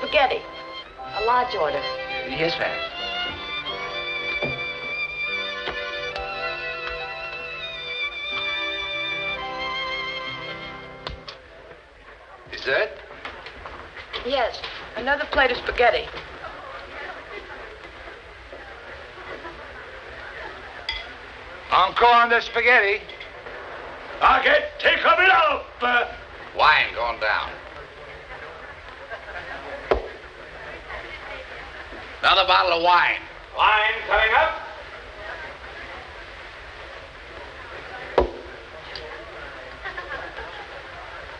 spaghetti. A large order. Yes, ma'am. Dessert? Yes, another plate of spaghetti. Encore on the spaghetti. Okay, take a bit off. Wine going down. Another bottle of wine. Wine coming up.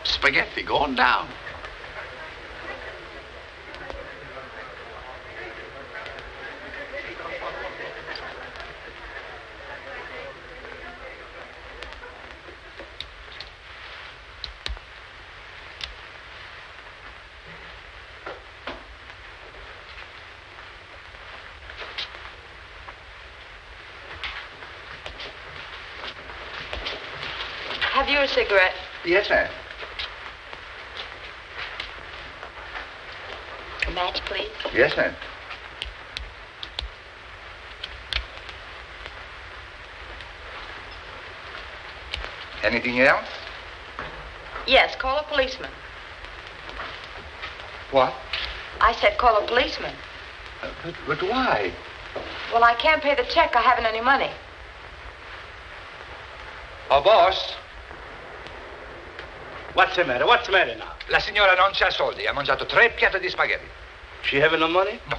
Spaghetti going down. Have you a cigarette? Yes, ma'am. A match, please. Yes, ma'am. Anything else? Yes, call a policeman. What? I said call a policeman. But why? Well, I can't pay the check. I haven't any money. Oh, boss. What's the matter? What's the matter now? La signora non c'ha soldi. Ha mangiato 3 piatti di spaghetti. She having no money? No.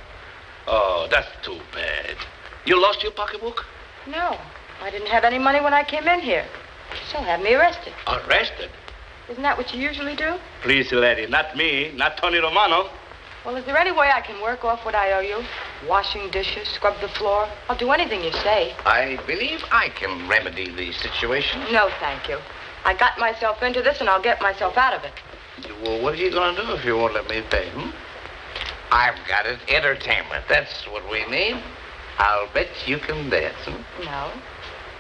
Oh, that's too bad. You lost your pocketbook? No, I didn't have any money when I came in here. So have me arrested. Arrested? Isn't that what you usually do? Please, lady, not me, not Tony Romano. Well, is there any way I can work off what I owe you? Washing dishes, scrub the floor. I'll do anything you say. I believe I can remedy the situation. No, thank you. I got myself into this, and I'll get myself out of it. Well, what are you going to do if you won't let me pay, I've got it. Entertainment. That's what we need. I'll bet you can dance, No,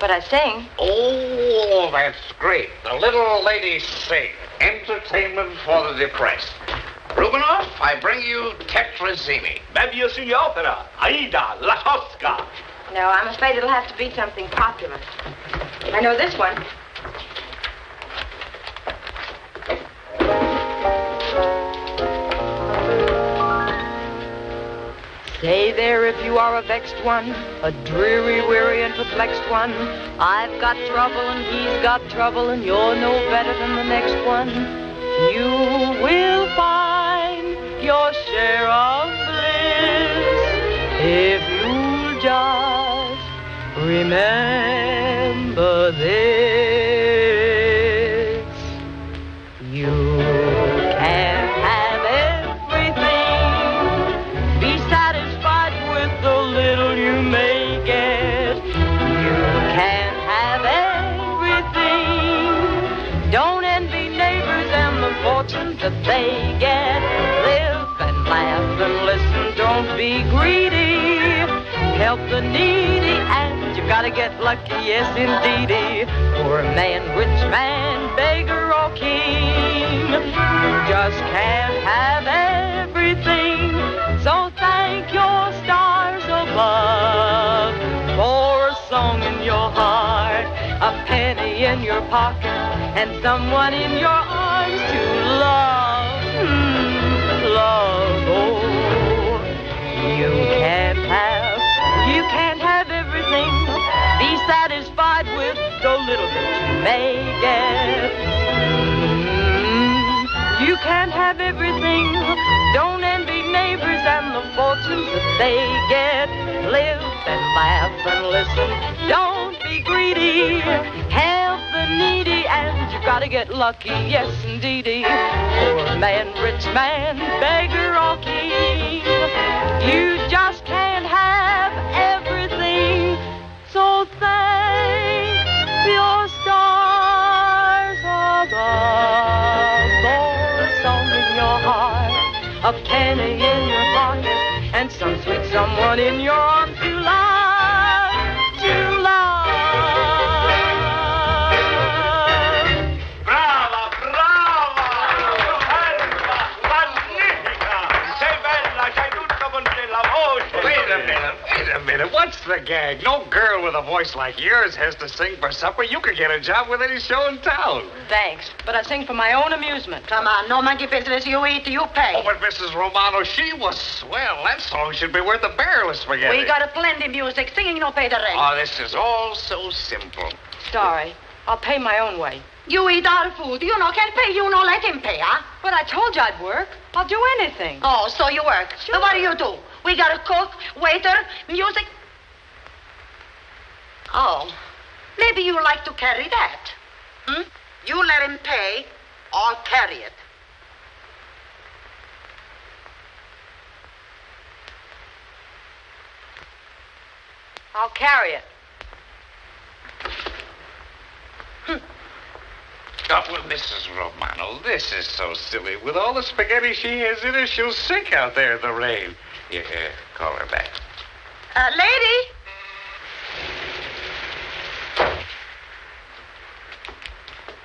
but I sing. Oh, that's great. The little lady sing. Entertainment for the depressed. Rubinoff, I bring you Tetrazzini. Maybe you've seen the opera. Aida, La Tosca. No, I'm afraid it'll have to be something popular. I know this one. Stay there if you are a vexed one, a dreary, weary, and perplexed one. I've got trouble and he's got trouble, and you're no better than the next one. You will find your share of bliss if you'll just remember this. You can't have everything. Be satisfied with the little you may get. You can't have everything. Don't envy neighbors and the fortunes that they get. Live and laugh and listen. Don't be greedy. Help the needy, and you've got to get lucky, yes, indeedy. Poor man, rich man, beggar or king, you just can't have everything. So thank your stars above for a song in your heart, a penny in your pocket, and someone in your arms to love. Love, oh, you can't have everything. Be satisfied with the little bit you may get. You can't have everything. Don't envy neighbors and the fortunes that they get. Live and laugh and listen. Don't be greedy. Help the needy, and you've got to get lucky, yes, indeedy. Poor man, rich man, beggar or king, you just can't have everything. So thank your stars above for a song in your heart, a penny in your pocket, and some sweet someone in your arms to love, to love. Brava, brava! Magnifica! Sei Wait a minute, what's the gag? No girl with a voice like yours has to sing for supper. You could get a job with any show in town. Thanks, but I sing for my own amusement. Come on, no monkey business. You eat, you pay. Oh, but Mrs. Romano, she was swell. That song should be worth a barrel of spaghetti. We got a plenty music. Singing no pay the rent. Oh, this is all so simple. Sorry, I'll pay my own way. You eat our food. You know, can't pay. You know, let him pay, huh? But I told you I'd work. I'll do anything. Oh, so you work. Sure. So what do you do? We got a cook, waiter, music. Oh, maybe you like to carry that. Hmm? You let him pay, or carry it. I'll carry it. Oh, well, Mrs. Romano, this is so silly. With all the spaghetti she has in her, she'll sink out there in the rain. Yeah, call her back. Lady?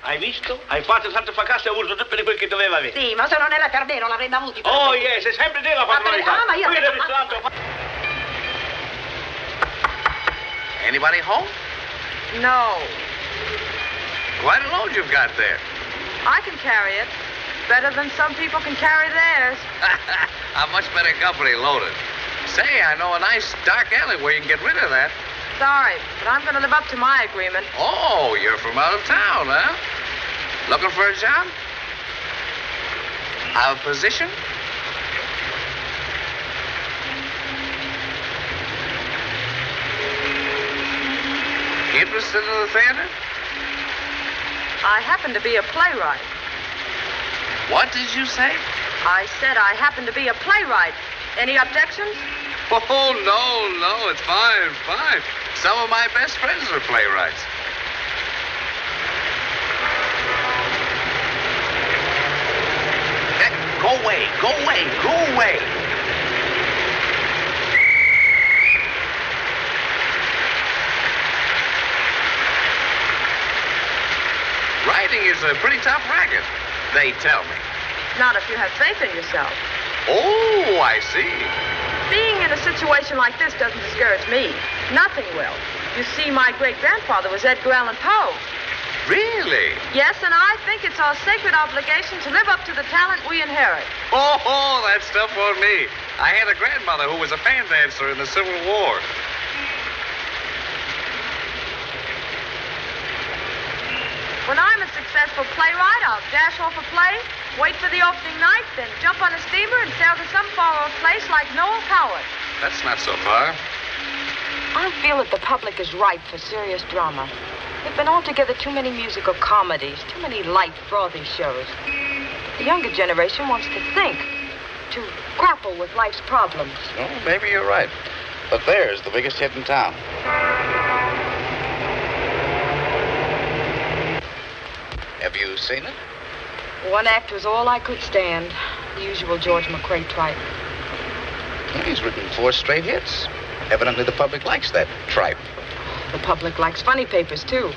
Hai visto? Hai fatto tanto fracasso e hai avuto tutte le quel che doveva avere. Sì, ma se non era per me non l'avremmo avuti. Oh, yes, è sempre te la padronità. Ma io... Qui nel ristorante... Anybody home? No, Quite a load you've got there. I can carry it. Better than some people can carry theirs. I'm much better company loaded. Say, I know a nice dark alley where you can get rid of that. Sorry, but I'm going to live up to my agreement. Oh, you're from out of town, huh? Looking for a job? A position? Interested in the theater? I happen to be a playwright. What did you say? I said I happen to be a playwright. Any objections? Oh, no, it's fine. Some of my best friends are playwrights. Hey, go away. Writing is a pretty tough racket, they tell me. Not if you have faith in yourself. Oh, I see. Being in a situation like this doesn't discourage me. Nothing will. You see, my great-grandfather was Edgar Allan Poe. Really? Yes, and I think it's our sacred obligation to live up to the talent we inherit. Oh, that stuff on me. I had a grandmother who was a fan dancer in the Civil War. When I'm a successful playwright, I'll dash off a play, wait for the opening night, then jump on a steamer and sail to some far-off place like Noel Coward. That's not so far. I feel that the public is ripe for serious drama. There've been altogether too many musical comedies, too many light, frothy shows. The younger generation wants to think, to grapple with life's problems. Oh, maybe you're right. But there's the biggest hit in town. Have you seen it? One act was all I could stand. The usual George McCrae tripe. Well, he's written 4 straight hits. Evidently the public likes that tripe. The public likes funny papers, too.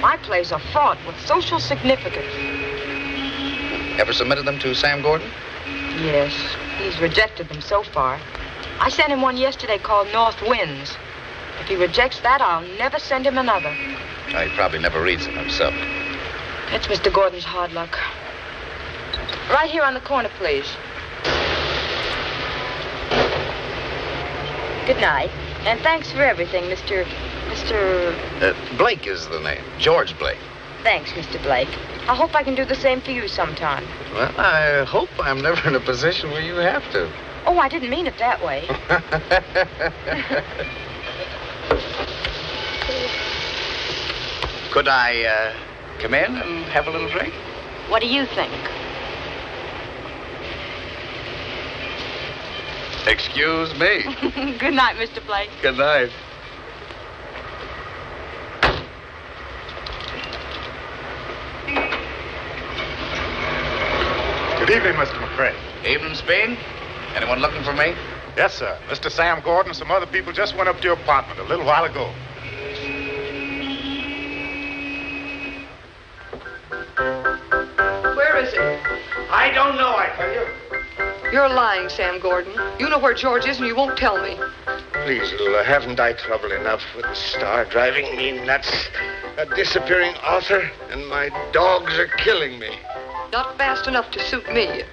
My plays are fraught with social significance. Ever submitted them to Sam Gordon? Yes, he's rejected them so far. I sent him one yesterday called North Winds. If he rejects that, I'll never send him another. Oh, he probably never reads them himself. That's Mr. Gordon's hard luck. Right here on the corner, please. Good night. And thanks for everything, Mr. Blake is the name. George Blake. Thanks, Mr. Blake. I hope I can do the same for you sometime. Well, I hope I'm never in a position where you have to. Oh, I didn't mean it that way. Could I come in and have a little drink? What do you think? Excuse me. Good night, Mr. Blake. Good night. Good evening, Mr. McCrae. Evening, Speed. Anyone looking for me? Yes, sir. Mr. Sam Gordon and some other people just went up to your apartment a little while ago. Where is it? I don't know, I tell you. You're lying, Sam Gordon. You know where George is and you won't tell me. Please, Lula, haven't I trouble enough with the star driving me nuts? A disappearing author, and my dogs are killing me. Not fast enough to suit me.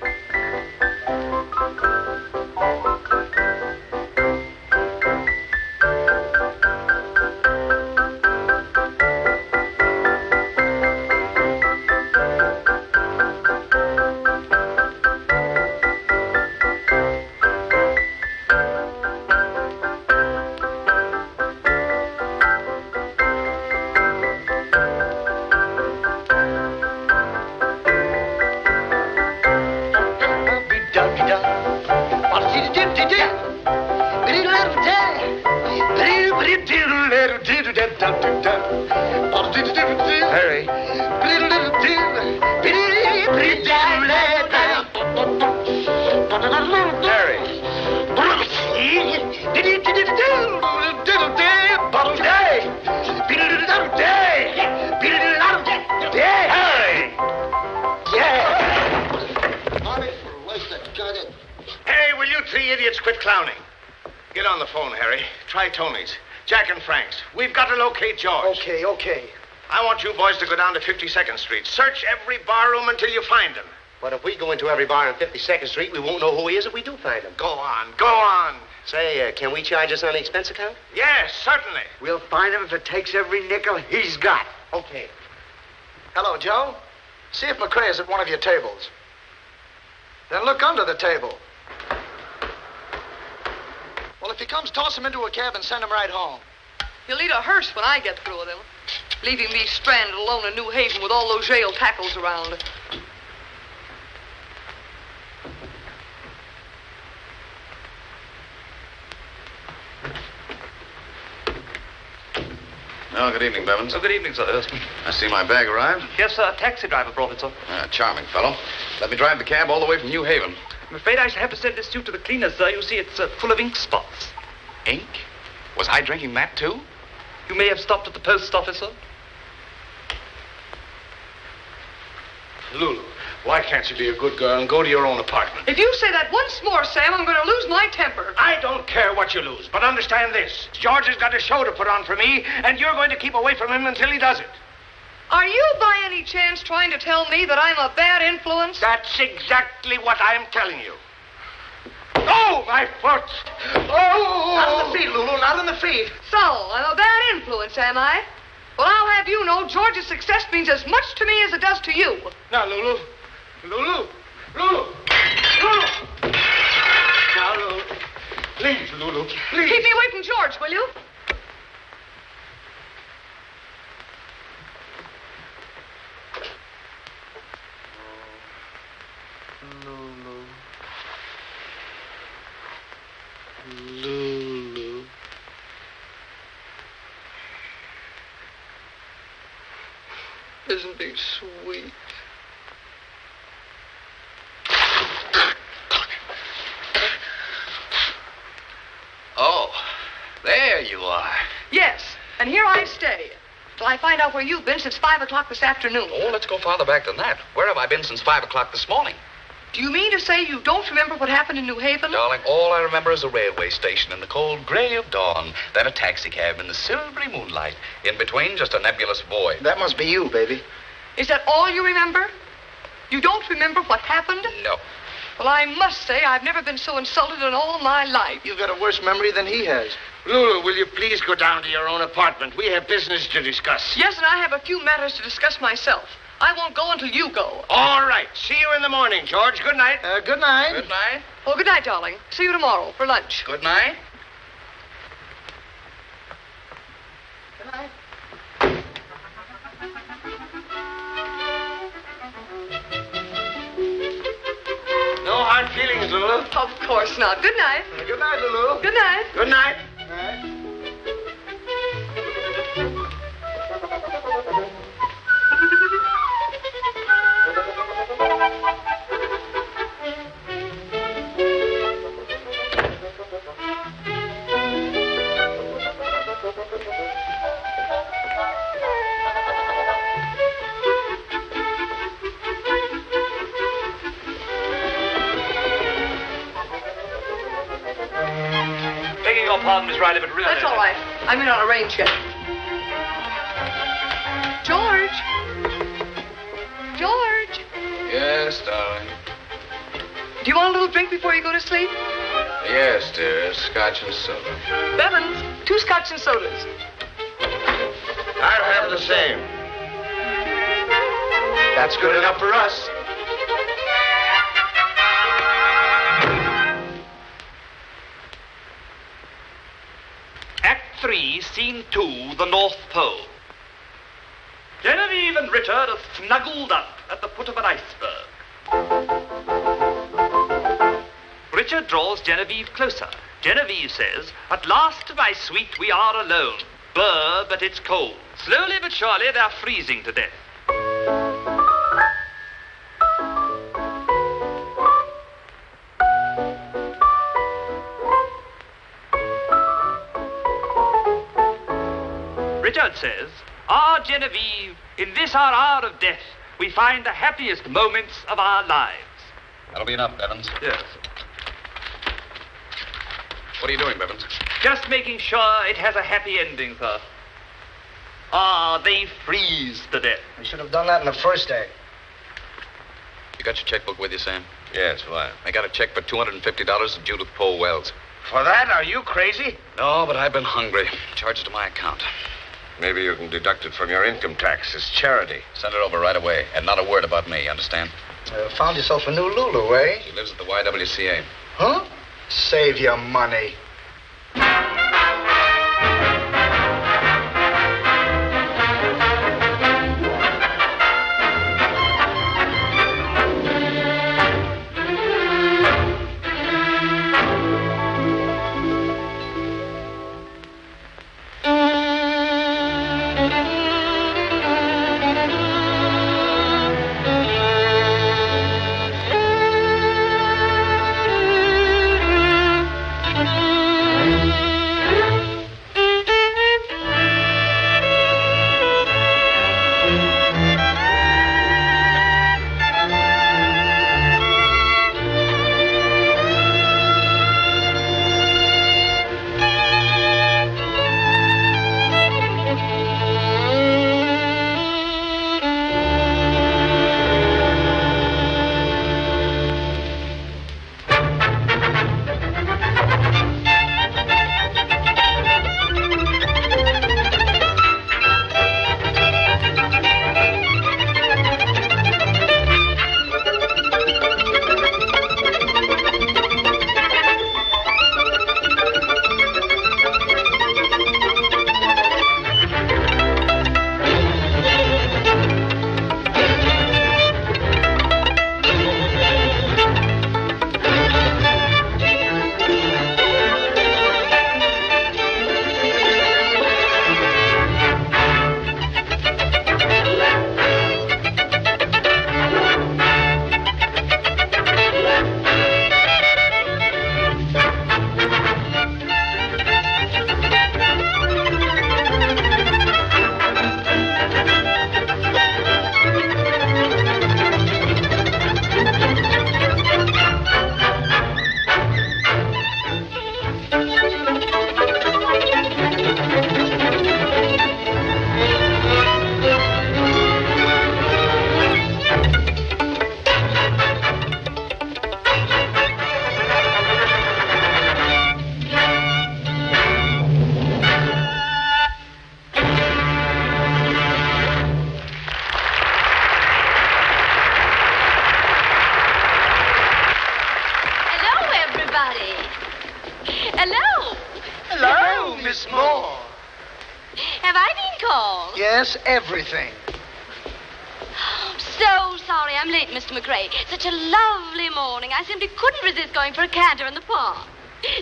Harry. Hey, will you three idiots quit clowning? Get on the phone, Harry. Try Tony's. Jack and Frank's. We've got to locate George. Okay. I want you boys to go down to 52nd Street. Search every barroom until you find him. But if we go into every bar on 52nd Street, we won't know who he is if we do find him. Go on. Say, can we charge this on the expense account? Yes, certainly. We'll find him if it takes every nickel he's got. Okay. Hello, Joe. See if McCrae is at one of your tables. Then look under the table. Well, if he comes, toss him into a cab and send him right home. He'll need a hearse when I get through with him, leaving me stranded alone in New Haven with all those jail tackles around. Oh, good evening, Bevins. Oh, good evening, sir. Erskine. I see my bag arrived. Yes, sir. A taxi driver brought it, sir. Charming fellow. Let me drive the cab all the way from New Haven. I'm afraid I shall have to send this suit to the cleaner, sir. You see, it's full of ink spots. Ink? Was I drinking that, too? You may have stopped at the post office, sir. Lulu, why can't you be a good girl and go to your own apartment? If you say that once more, Sam, I'm going to lose my temper. I don't care what you lose, but understand this. George has got a show to put on for me, and you're going to keep away from him until he does it. Are you by any chance trying to tell me that I'm a bad influence? That's exactly what I'm telling you. Oh, my foot! Oh! Not on the feet, Lulu, not on the feet. So, I'm a bad influence, am I? Well, I'll have you know George's success means as much to me as it does to you. Now, Lulu. Lulu. Lulu. Lulu. Now, Lulu. Please, Lulu. Please. Keep me away from George, will you? Lulu. Isn't he sweet? Oh, there you are. Yes, and here I stay till I find out where you've been since 5 o'clock this afternoon. Oh, let's go farther back than that. Where have I been since 5 o'clock this morning? Do you mean to say you don't remember what happened in New Haven? Darling, all I remember is a railway station in the cold gray of dawn, then a taxicab in the silvery moonlight. In between, just a nebulous void. That must be you, baby. Is that all you remember? You don't remember what happened? No. Well, I must say I've never been so insulted in all my life. You've got a worse memory than he has. Lulu, will you please go down to your own apartment? We have business to discuss. Yes, and I have a few matters to discuss myself. I won't go until you go. All right. See you in the morning, George. Good night. Good night. Good night. Oh, good night, darling. See you tomorrow for lunch. Good night. Good night. No hard feelings, Lulu. Of course not. Good night. Good night, Lulu. Good night. Good night. pardon, Miss Riley, but really... That's all right. I'm in on a range yet. George! George! Yes, darling. Do you want a little drink before you go to sleep? Yes, dear. Scotch and soda. Bevins, 2 scotch and sodas. I'll have the same. That's good enough for us. Act 3, Scene 2, the North Pole. Genevieve and Richard are snuggled up at the foot of an iceberg. Richard draws Genevieve closer. Genevieve says, "At last, my sweet, we are alone. Brr, but it's cold. Slowly but surely, they're freezing to death." Richard says, "Ah, Genevieve, in this our hour of death, we find the happiest moments of our lives." That'll be enough, Bevins. Yes. What are you doing, Bevins? Just making sure it has a happy ending, sir. Ah, they freeze to death. We should have done that in the first act. You got your checkbook with you, Sam? Yes, what? I got a check for $250 to Judith Poe Wells. For that? Are you crazy? No, but I've been hungry. Charge it to my account. Maybe you can deduct it from your income tax as charity. Send it over right away, and not a word about me, understand? Found yourself a new Lulu, eh? She lives at the YWCA. Huh? Save your money. Miss Moore. Have I been called? Yes, everything. I'm so sorry I'm late, Mr. McRae. Such a lovely morning. I simply couldn't resist going for a canter in the park.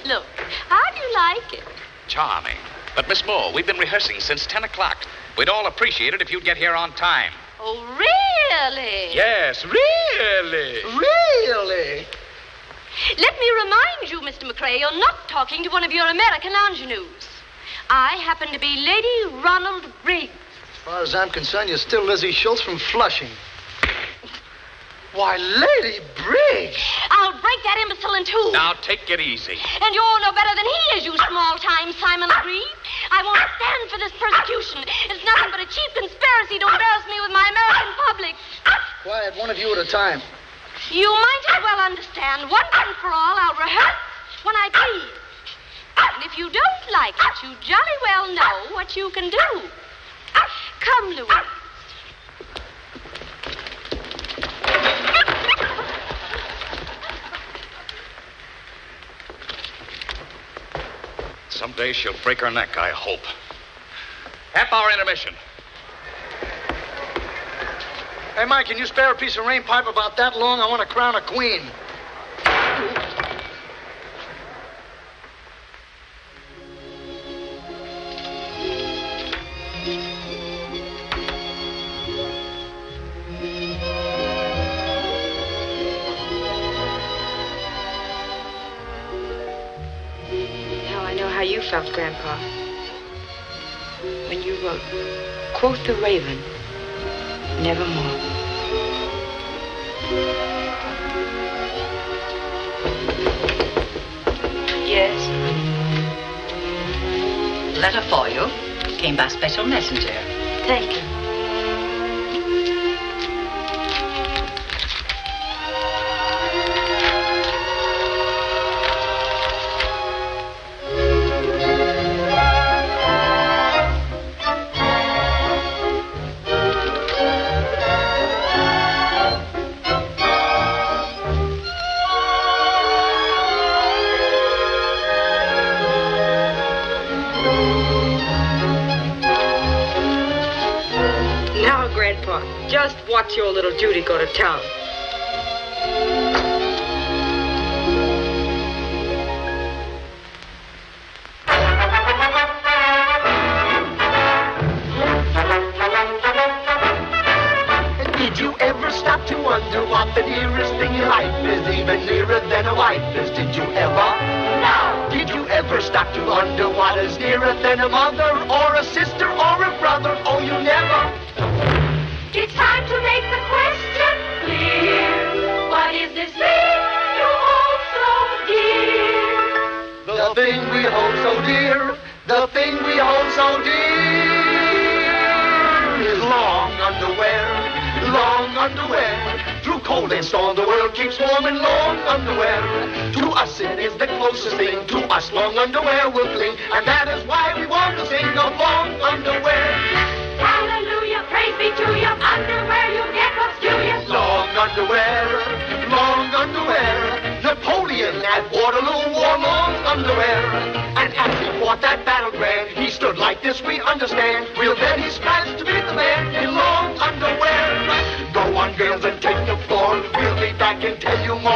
Look, how do you like it? Charming. But, Miss Moore, we've been rehearsing since 10 o'clock. We'd all appreciate it if you'd get here on time. Oh, really? Yes, really. Really? Let me remind you, Mr. McRae, you're not talking to one of your American ingenues. I happen to be Lady Ronald Briggs. As far as I'm concerned, you're still Lizzie Schultz from Flushing. Why, Lady Briggs! I'll break that imbecile stolen, too. Now, take it easy. And you're no better than he is, you small-time Simon Legree. I won't stand for this persecution. It's nothing but a cheap conspiracy to embarrass me with my American public. Quiet, one of you at a time. You might as well understand, once and for all, I'll rehearse when I please. And if you don't like it, you jolly well know what you can do. Come, Louis. Someday she'll break her neck, I hope. Half-hour intermission. Hey, Mike, can you spare a piece of rain pipe about that long? I want to crown a queen. You felt, Grandpa, when you wrote, quoth the raven, nevermore. Yes. Letter for you. Came by special messenger. Thank you. Just watch your little Judy go to town. Did you ever stop to wonder what the nearest thing in life is, even nearer than a wife is? Did you ever? No! Did you ever stop to wonder what is nearer than a mother or a sister or a brother? Oh, you never. It's time to make the question clear. What is this thing you hold so dear? The thing we hold so dear, the thing we hold so dear is long underwear, long underwear. Through cold and storm, the world keeps warm in long underwear. To us, it is the closest thing. To us, long underwear will cling, and that is why we want to sing of long underwear. Hallelujah, praise be to you. Underwear, you get what's due you. Long underwear, long underwear. Napoleon at Waterloo wore long underwear. And as he fought that battleground, he stood like this, we understand. We'll bet he scratched to beat the man in long underwear. Go on, girls, and take the floor. We'll be back and tell you more.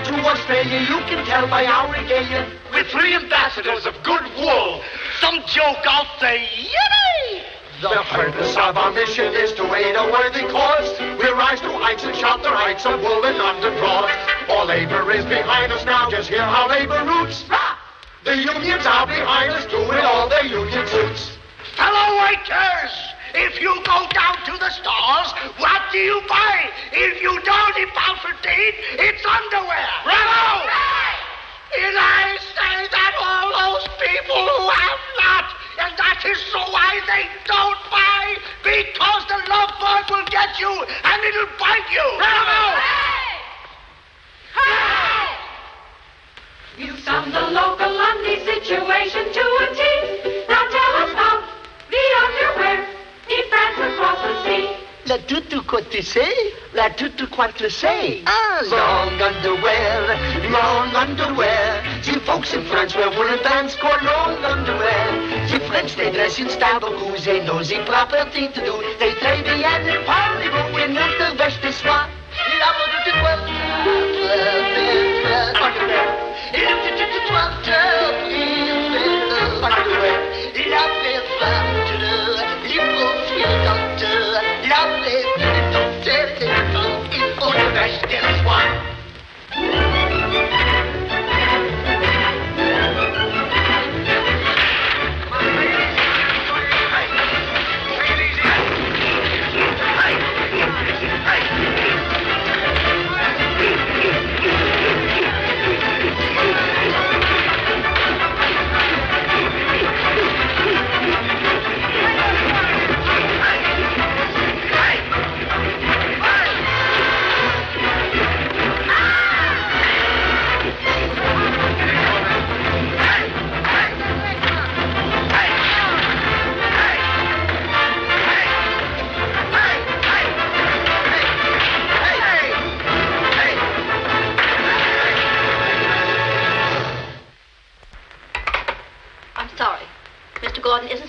To Australia, you can tell by our regalia. We're 3 ambassadors of good wool. Some joke, I'll say, yippee! The purpose of our mission is to aid a worthy cause. We rise to heights and shout the rights of wool and undercloth. All labor is behind us now, just hear how labor roots. The unions are behind us, doing all their union suits. Fellow waiters, if you go down to the stores, what do you buy? If you don't, in Balfordine, it's underwear. Bravo! And I say that all those people who have not and that is so why they don't buy, because the lovebird will get you and it'll bite you. You summed the local Lundy situation to a T. Now tell us about the underwear in France across the sea. La tutu quoi tu sais, la tutu quoi tu sais. Long underwear. See folks in France wear woolen pants called long underwear. See French they dress in style because they know the proper thing to do. They trade the end in parlez-vous in notre veste de soie.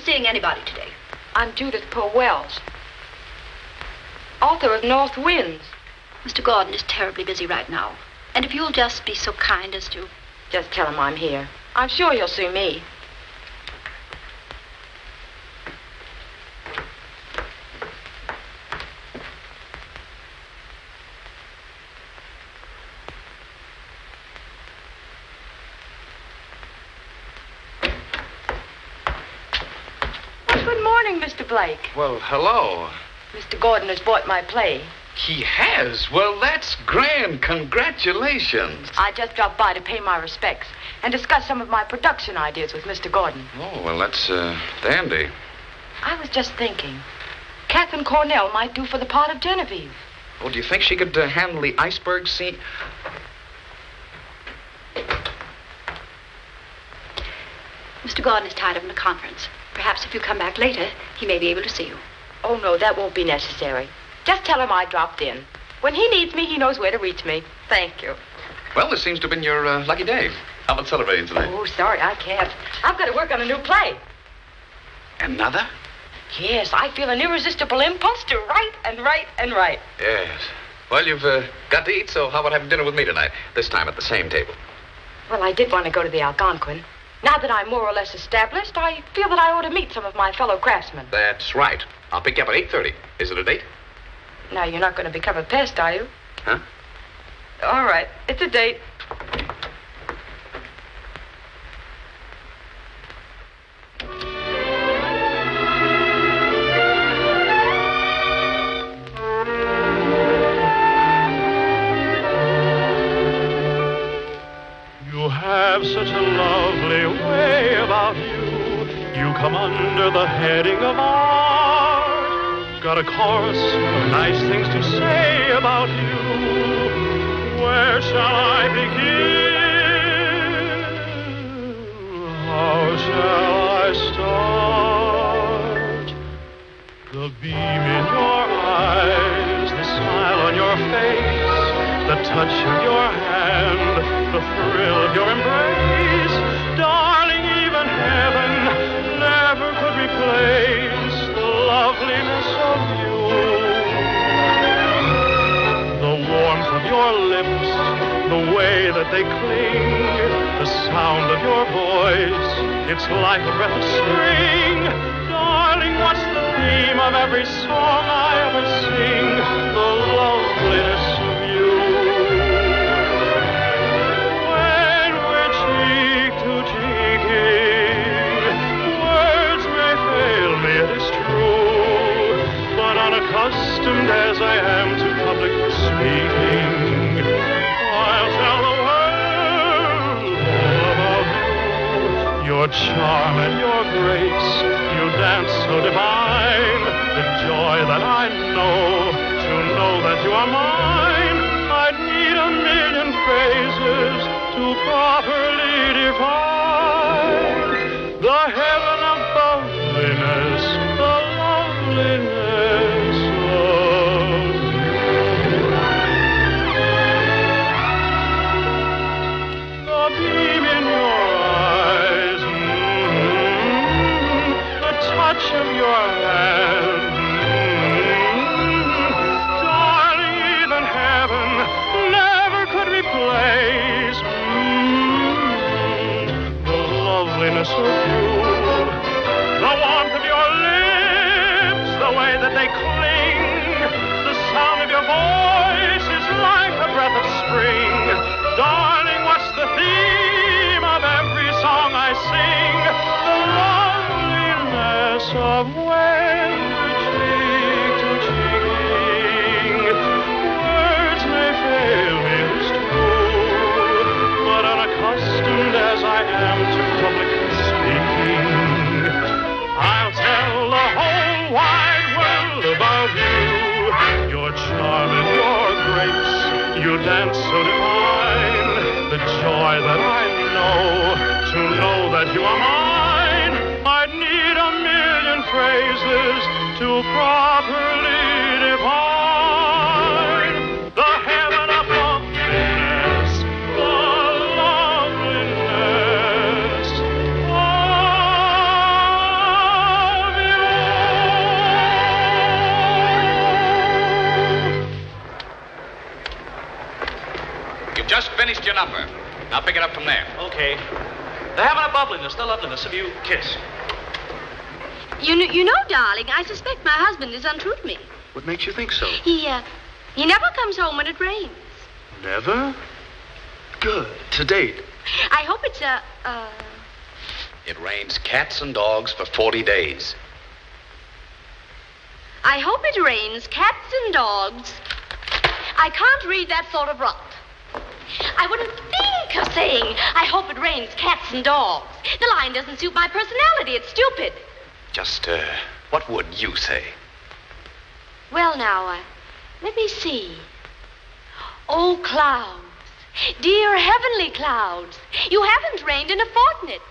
Seeing anybody today. I'm Judith Powells, author of North Winds. Mr. Gordon is terribly busy right now. And if you'll just be so kind as to... Just tell him I'm here. I'm sure he'll see me. Mr. Blake. Well, hello. Mr. Gordon has bought my play. He has? Well, that's grand. Congratulations. I just dropped by to pay my respects and discuss some of my production ideas with Mr. Gordon. Oh, well, that's dandy. I was just thinking, Catherine Cornell might do for the part of Genevieve. Oh, do you think she could handle the iceberg scene? Mr. Gordon is tied up in a conference. Perhaps if you come back later, he may be able to see you. Oh, no, that won't be necessary. Just tell him I dropped in. When he needs me, he knows where to reach me. Thank you. Well, this seems to have been your lucky day. How about celebrating tonight? Oh, sorry, I can't. I've got to work on a new play. Another? Yes, I feel an irresistible impulse to write. Yes. Well, you've got to eat, so how about having dinner with me tonight? This time at the same table. Well, I did want to go to the Algonquin. Now that I'm more or less established, I feel that I ought to meet some of my fellow craftsmen. That's right. I'll pick you up at 8:30. Is it a date? Now, you're not going to become a pest, are you? Huh? All right. It's a date. You have such a lovely way about you. You come under the heading of art. Got a chorus of nice things to say about you. Where shall I begin? How shall I start? The beam in your eyes, the smile on your face, the touch of your hand, the thrill of your embrace. Darling, even heaven never could replace the loveliness of you. The warmth of your lips, the way that they cling, the sound of your voice, it's like a breath of spring. Darling, what's the theme of every song I ever sing? The loveliness of you. When we're cheek to cheeking, words may fail me, it is true, but unaccustomed as I am to public speaking, I'll tell the world all about you. Your Your charm and your grace, you dance so divine. The joy that I know, to know that you are mine. I'd need a million phrases to properly define the heaven of loveliness, the loveliness of you. The beam in your eyes, the touch of your hand, darling, even heaven never could replace the loveliness of you. The warmth of your lips, the way that they cling, the sound of your voice is like the breath of spring. Darling, what's the theme of every song I sing? The loveliness of when we're cheek to cheek. Words may fail me, it's true, but unaccustomed as I am to public speaking, I'll tell the whole wide world about you. Your charm and your grace, you dance so divine. The joy that I know, to know that you are mine. I'd need a million phrases to properly define the heaven of loveliness, the loveliness of you. You've just finished your number. Now pick it up from there. Okay. The heaven of bubbliness, the loveliness of you. Kiss. You know, darling, I suspect my husband is untrue to me. What makes you think so? He never comes home when it rains. Never? Good. To date. I hope it's It rains cats and dogs for 40 days. I hope it rains cats and dogs. I can't read that sort of rot. I wouldn't think of saying, I hope it rains cats and dogs. The line doesn't suit my personality. It's stupid. Just, what would you say? Well, now, let me see. Oh, clouds, dear heavenly clouds, you haven't rained in a fortnight.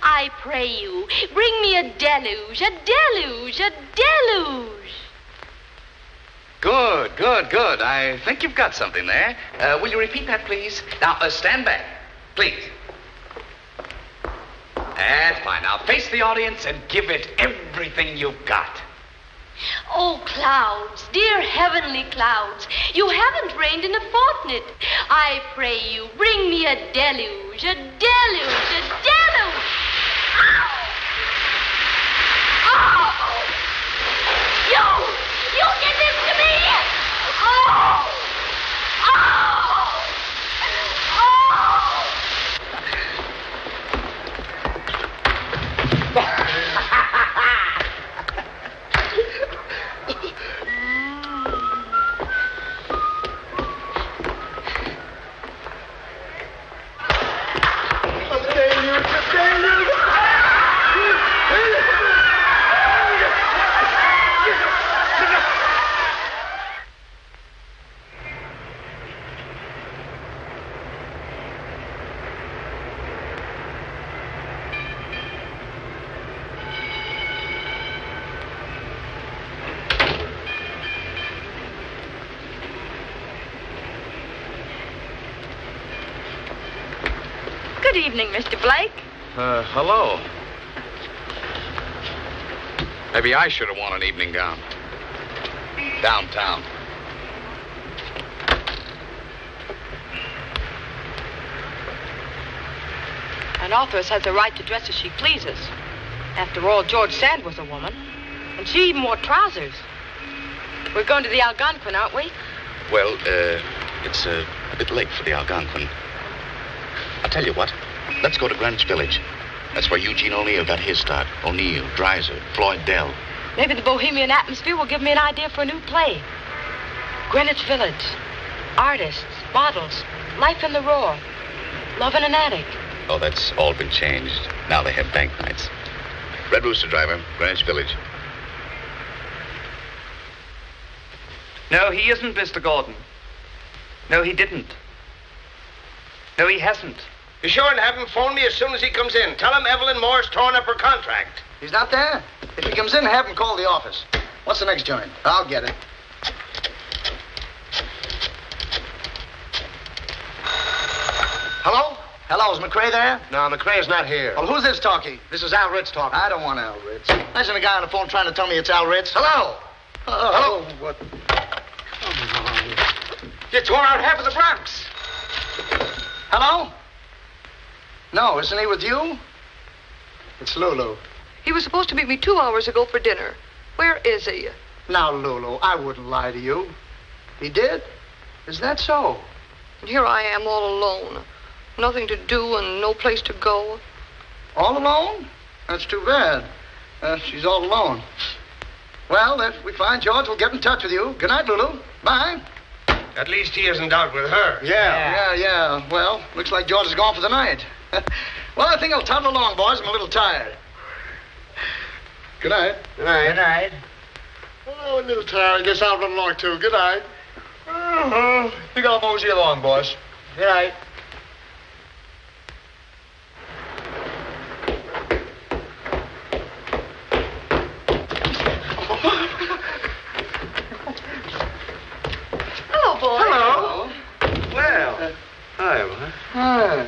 I pray you, bring me a deluge, a deluge, a deluge. Good, good, good. I think you've got something there. Will you repeat that, please? Now, stand back, please. That's fine. Now, face the audience and give it everything you've got. Oh, clouds, dear heavenly clouds, you haven't rained in a fortnight. I pray you, bring me a deluge, a deluge, a deluge. Ow! Oh! You did this to me! Oh! Oh! Good evening, Mr. Blake. Hello. Maybe I should have worn an evening gown. Downtown. An authoress has the right to dress as she pleases. After all, George Sand was a woman, and she even wore trousers. We're going to the Algonquin, aren't we? Well, it's a bit late for the Algonquin. I'll tell you what. Let's go to Greenwich Village. That's where Eugene O'Neill got his start. O'Neill, Dreiser, Floyd Dell. Maybe the bohemian atmosphere will give me an idea for a new play. Greenwich Village. Artists, models, life in the roar, love in an attic. Oh, that's all been changed. Now they have bank nights. Red Rooster driver, Greenwich Village. No, he isn't, Mr. Gordon. No, he didn't. No, he hasn't. Be sure and have him phone me as soon as he comes in. Tell him Evelyn Moore's torn up her contract. He's not there? If he comes in, have him call the office. What's the next joint? I'll get it. Hello? Hello, is McCrae there? No, McCrae's not here. Well, who's this talkie? This is Al Ritz talking. I don't want Al Ritz. Imagine a guy on the phone trying to tell me it's Al Ritz. Hello? Hello? What? Come on. You tore out half of the Bronx. Hello? No, isn't he with you? It's Lulu. He was supposed to meet me 2 hours ago for dinner. Where is he? Now, Lulu, I wouldn't lie to you. He did? Is that so? And here I am all alone. Nothing to do and no place to go. All alone? That's too bad. She's all alone. Well, if we find George, we'll get in touch with you. Good night, Lulu. Bye. At least he isn't out with her. Yeah. Well, looks like George is gone for the night. Well, I think I'll toddle along, boys. I'm a little tired. Good night. Good night. Good night. Oh, a little tired. Guess I'll run along, too. Good night. Think I'll mosey along, boys. Good night. Hello, boy. Hello. Well, hi, Ma. Hi.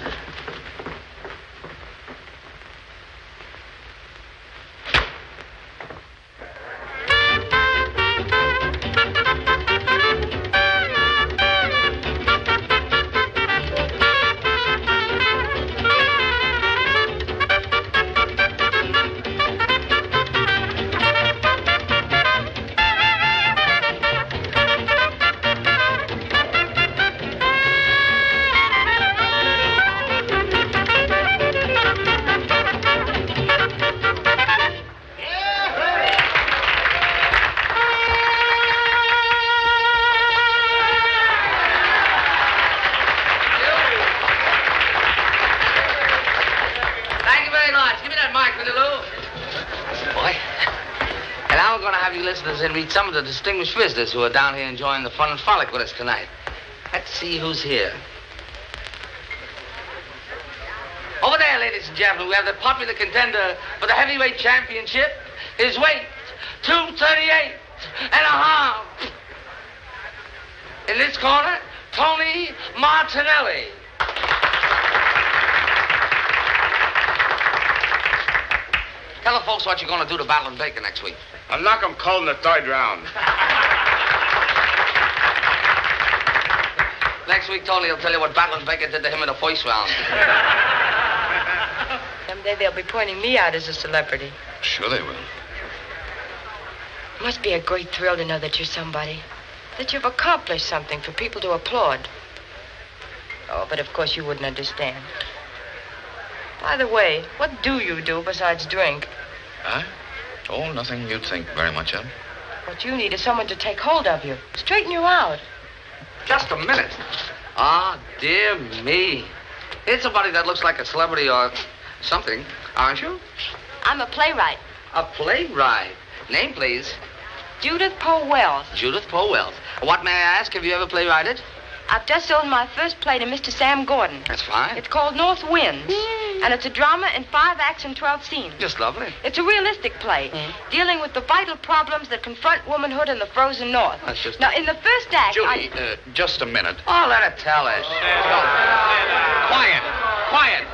And meet some of the distinguished visitors who are down here enjoying the fun and frolic with us tonight. Let's see who's here. Over there, ladies and gentlemen, we have the popular contender for the heavyweight championship. His weight, 238 and a half. In this corner, Tony Martinelli. Tell the folks what you're going to do to Battle and Baker next week. I'll knock him cold in the third round. Next week, Tony will tell you what Battle and Baker did to him in the first round. Someday they'll be pointing me out as a celebrity. Sure they will. It must be a great thrill to know that you're somebody. That you've accomplished something for people to applaud. Oh, but of course you wouldn't understand. By the way, what do you do besides drink? Huh? Oh, nothing you'd think very much of. What you need is someone to take hold of you, straighten you out. Just a minute. Ah, dear me. Here's somebody that looks like a celebrity or something, aren't you? I'm a playwright. A playwright. Name, please. Judith Poe Wells. Judith Poe Wells. What, may I ask, have you ever playwrighted? I've just sold my first play to Mr. Sam Gordon. That's fine. It's called North Winds, and it's a drama in 5 acts and 12 scenes. Just lovely. It's a realistic play, dealing with the vital problems that confront womanhood in the frozen North. That's just... Now, in the first act, Judy, just a minute. Oh, let her tell it.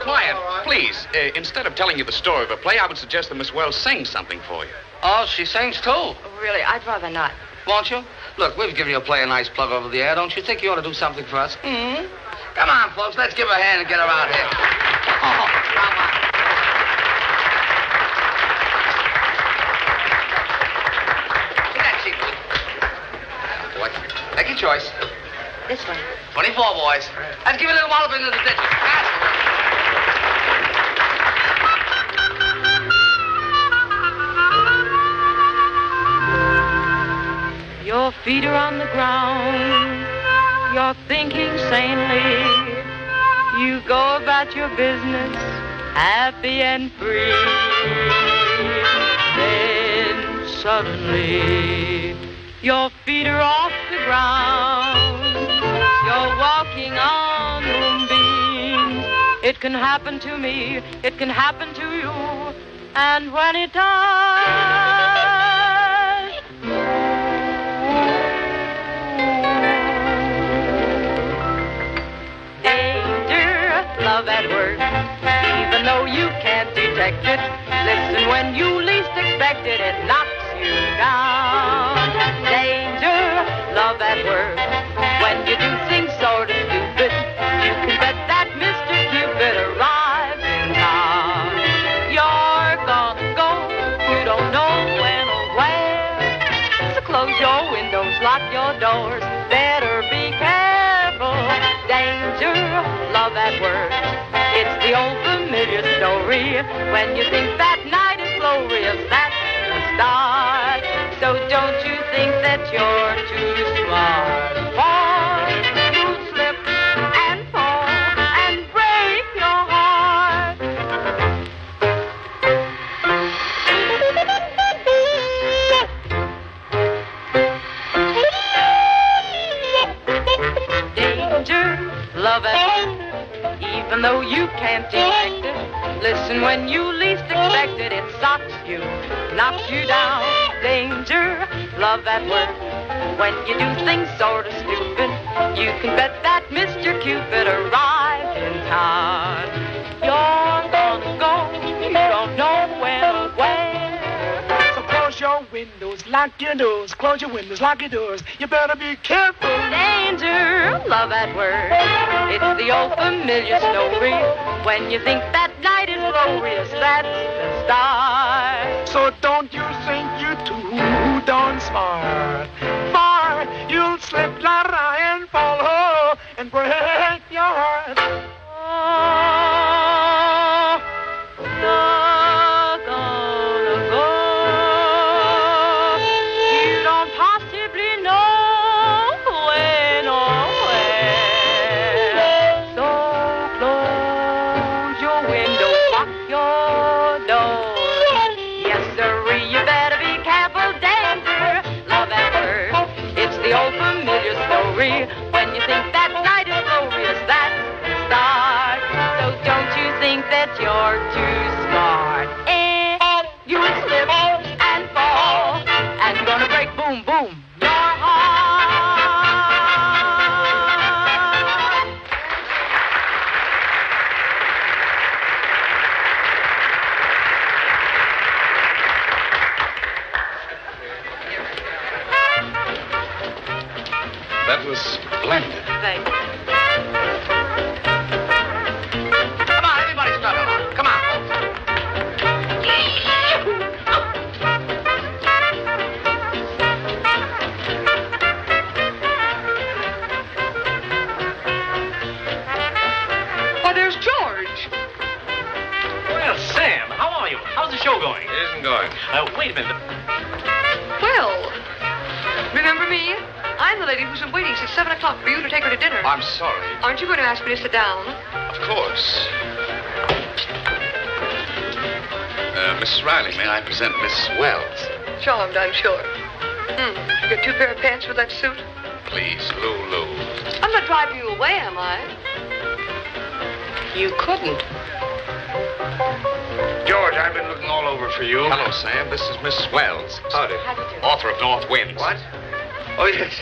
Quiet. Please, instead of telling you the story of a play, I would suggest that Miss Wells sing something for you. Oh, she sings, too. Oh, really, I'd rather not. Won't you? Look, we've given your play a nice plug over the air. Don't you think you ought to do something for us? Mm-hmm. Come on, folks. Let's give her a hand and get her out here. Oh, come on. Take that seat, Lou. Boy, take your choice. This one. 24, boys. Let's give it a little wallop into the ditch. Your feet are on the ground. You're thinking sanely. you go about your business, happy and free. Then suddenly, your feet are off the ground. You're walking on moonbeams. It can happen to me, it can happen to you. And when it does, danger, love at work, even though you can't detect it. Listen, when you least expect it, it knocks you down. Danger, love at work, when you do things sort of stupid, you can bet that Mr. Cupid arrives in town. You're gonna go, you don't know when or where. So close your windows, lock your doors, better be careful. Danger, love at work, it's the old familiar story. When you think that night is glorious, that's the start. So don't you think that you're too smart, for you'll slip and fall and break your heart. Danger, love at work, even though you can't detect it. Listen, when you least expect it, it socks you, knocks you down. Danger, love at work, when you do things sort of stupid, you can bet that Mr. Cupid arrived in town. You're gonna go, you don't know when or where. So close your windows, lock your doors. Close your windows, lock your doors. You better be careful. Danger, love at work, it's the old familiar story. When you think that night is glorious, that's the start. So don't you think you're too darn smart, for you'll slip and fall and break your heart. Oh, you're gonna go. You don't possibly know when or where. So close your window, lock your door. Yes, sirree, you better be careful. Danger, love at work, it's the old familiar story. When you think that night is glorious, that's the start. So don't you think that you're too smart, and you'll slip and fall, and you're gonna break, boom, boom, your heart. That was splendid. Thank you. Come on, everybody struggle on. Come on, folks. Why, there's George. Well, Sam, how are you? How's the show going? It isn't going. Wait a minute. Well, remember me? I'm the lady who's been waiting since 7 o'clock for you to take her to dinner. I'm sorry. Aren't you going to ask me to sit down? Of course. Mrs. Riley, may I present Miss Wells? Charmed, I'm sure. You got 2 pair of pants with that suit? Please, Lulu. I'm not driving you away, am I? You couldn't. George, I've been looking all over for you. Hello, Sam. This is Miss Wells. Howdy. Author of North Winds. What? Oh, yes.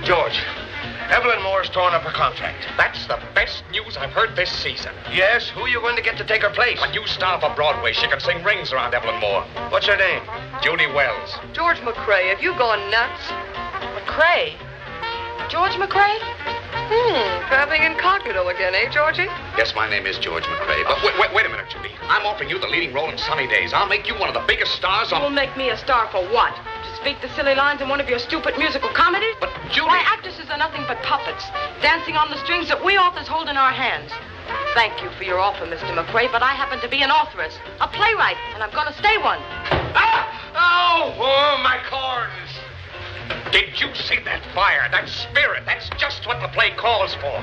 George, Evelyn Moore's torn up her contract. That's the best news I've heard this season. Yes? Who are you going to get to take her place? A new star for Broadway. She can sing rings around Evelyn Moore. What's her name? Judy Wells. George McCrae, have you gone nuts? McCrae? George McCrae? Traveling incognito again, eh, Georgie? Yes, my name is George McCrae. But wait a minute, Judy. I'm offering you the leading role in Sunny Days. I'll make you one of the biggest stars on... You'll make me a star for what? To speak the silly lines in one of your stupid musical comedies? But, Judy... Why, actresses are nothing but puppets, dancing on the strings that we authors hold in our hands. Thank you for your offer, Mr. McCrae, but I happen to be an authoress, a playwright, and I'm going to stay one. Oh, my corns. Did you see that fire, that spirit? That's just what the play calls for.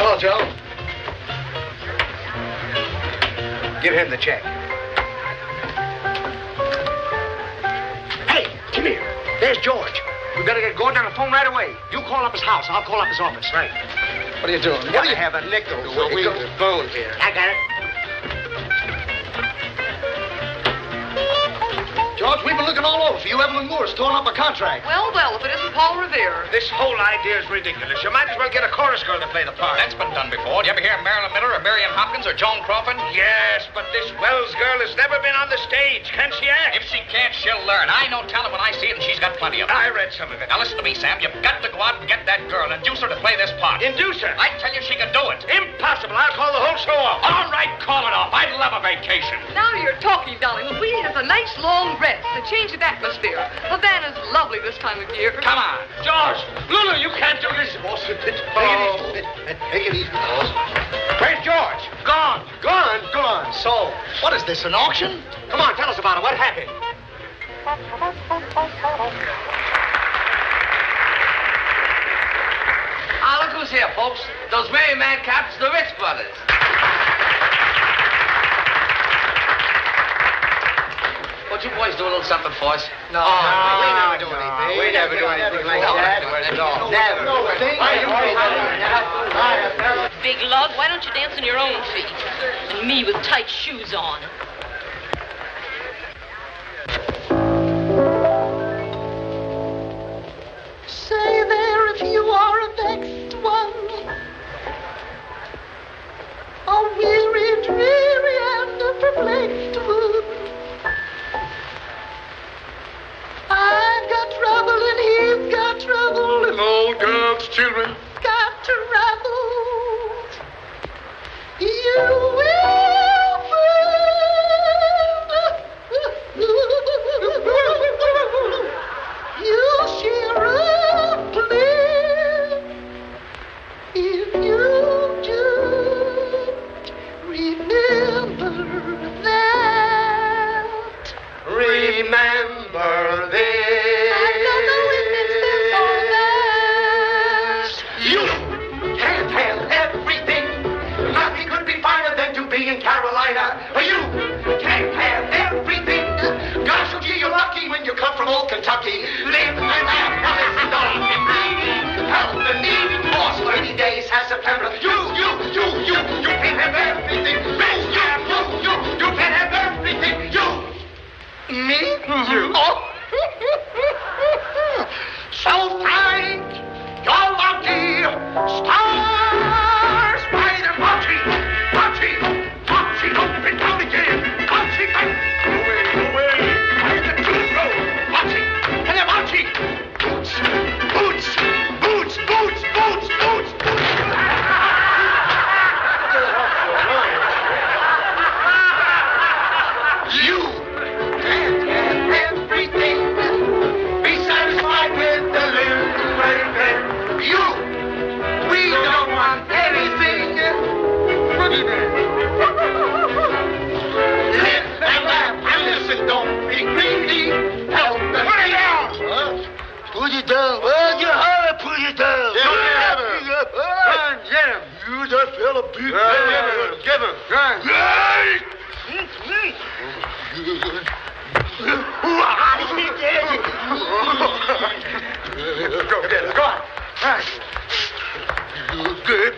Hello, Joe. Give him the check. Hey, come here. There's George. We better get Gordon on the phone right away. You call up his house. I'll call up his office. Right. What are you doing? What do you have a nickel? We got a phone here. I got it. George, we've been looking all over for you. Evelyn Moore's torn up a contract. Well, if it isn't Paul Revere. This whole idea is ridiculous. You might as well get a chorus girl to play the part. That's been done before. You ever hear Marilyn Miller or Marion Hopkins or Joan Crawford? Yes, but this Wells girl has never been on the stage. Can she act? If she can't, she'll learn. I know talent when I see it, and she's got plenty of it. I read some of it. Now listen to me, Sam. You've got to go out and get that girl and induce her to play this part. Induce her? I tell you she can do it. Impossible. I'll call the whole show off. All right, call it off. I'd love a vacation. Now you're talking, darling. Well, we have a nice long rest to change the atmosphere. Havana's lovely this time of year. Come on. George, Lulu, you can't do this. Take it easy, boss. Where's George? Gone. Gone. So, what is this, an auction? Come on, tell us about it. What happened? Ah, look who's here, folks. Those merry man caps, the Rich brothers. Won't you boys do a little something for us? No, we never do anything. We never do anything like that. Never. Big lug, why don't you dance on your own feet? And me with tight shoes on. Say there if you are a vexed one, a weary, dreary, and a perplexed one. I've got trouble and he's got trouble, and old girl's children got troubles. You will find you'll share a plan if you just remember that. Remember this. I don't know if it's this or that. You can't have everything. Nothing could be finer than to be in Carolina. You can't have everything. Gosh, you're lucky when you come from old Kentucky. Live and laugh, now listen, darling. Help the needy boss 30 days has September. You can't have everything. You can't have everything. Me? You. Oh. So Frank, you're lucky. Stars by the Machi, don't be down again. Machi, away. By the two road, Machi, and the Machi. Boots. You can't have everything. Be satisfied with the little raven. We don't want anything. Live and laugh and listen. Don't be greedy. Help the Put it down. Well, you holler, put it down. Get him. You just fell a big Get him. Go on. Good.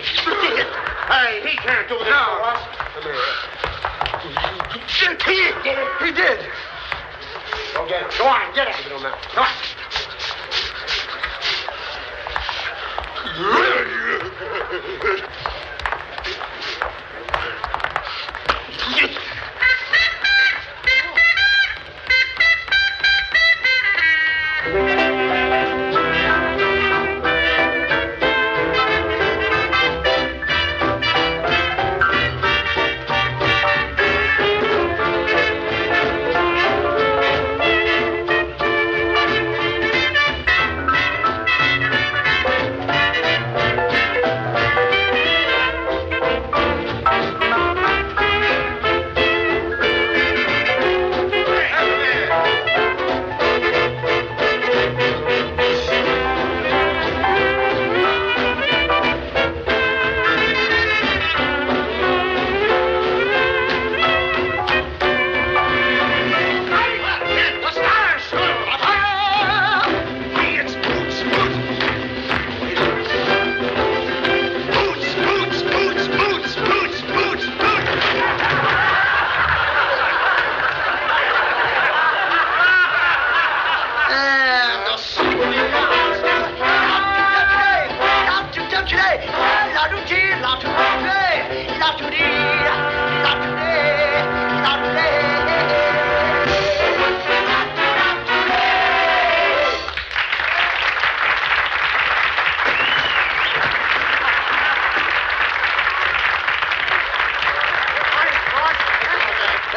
Hey, he can't do this for us. He did. Go get him. Go on, get him. Come on.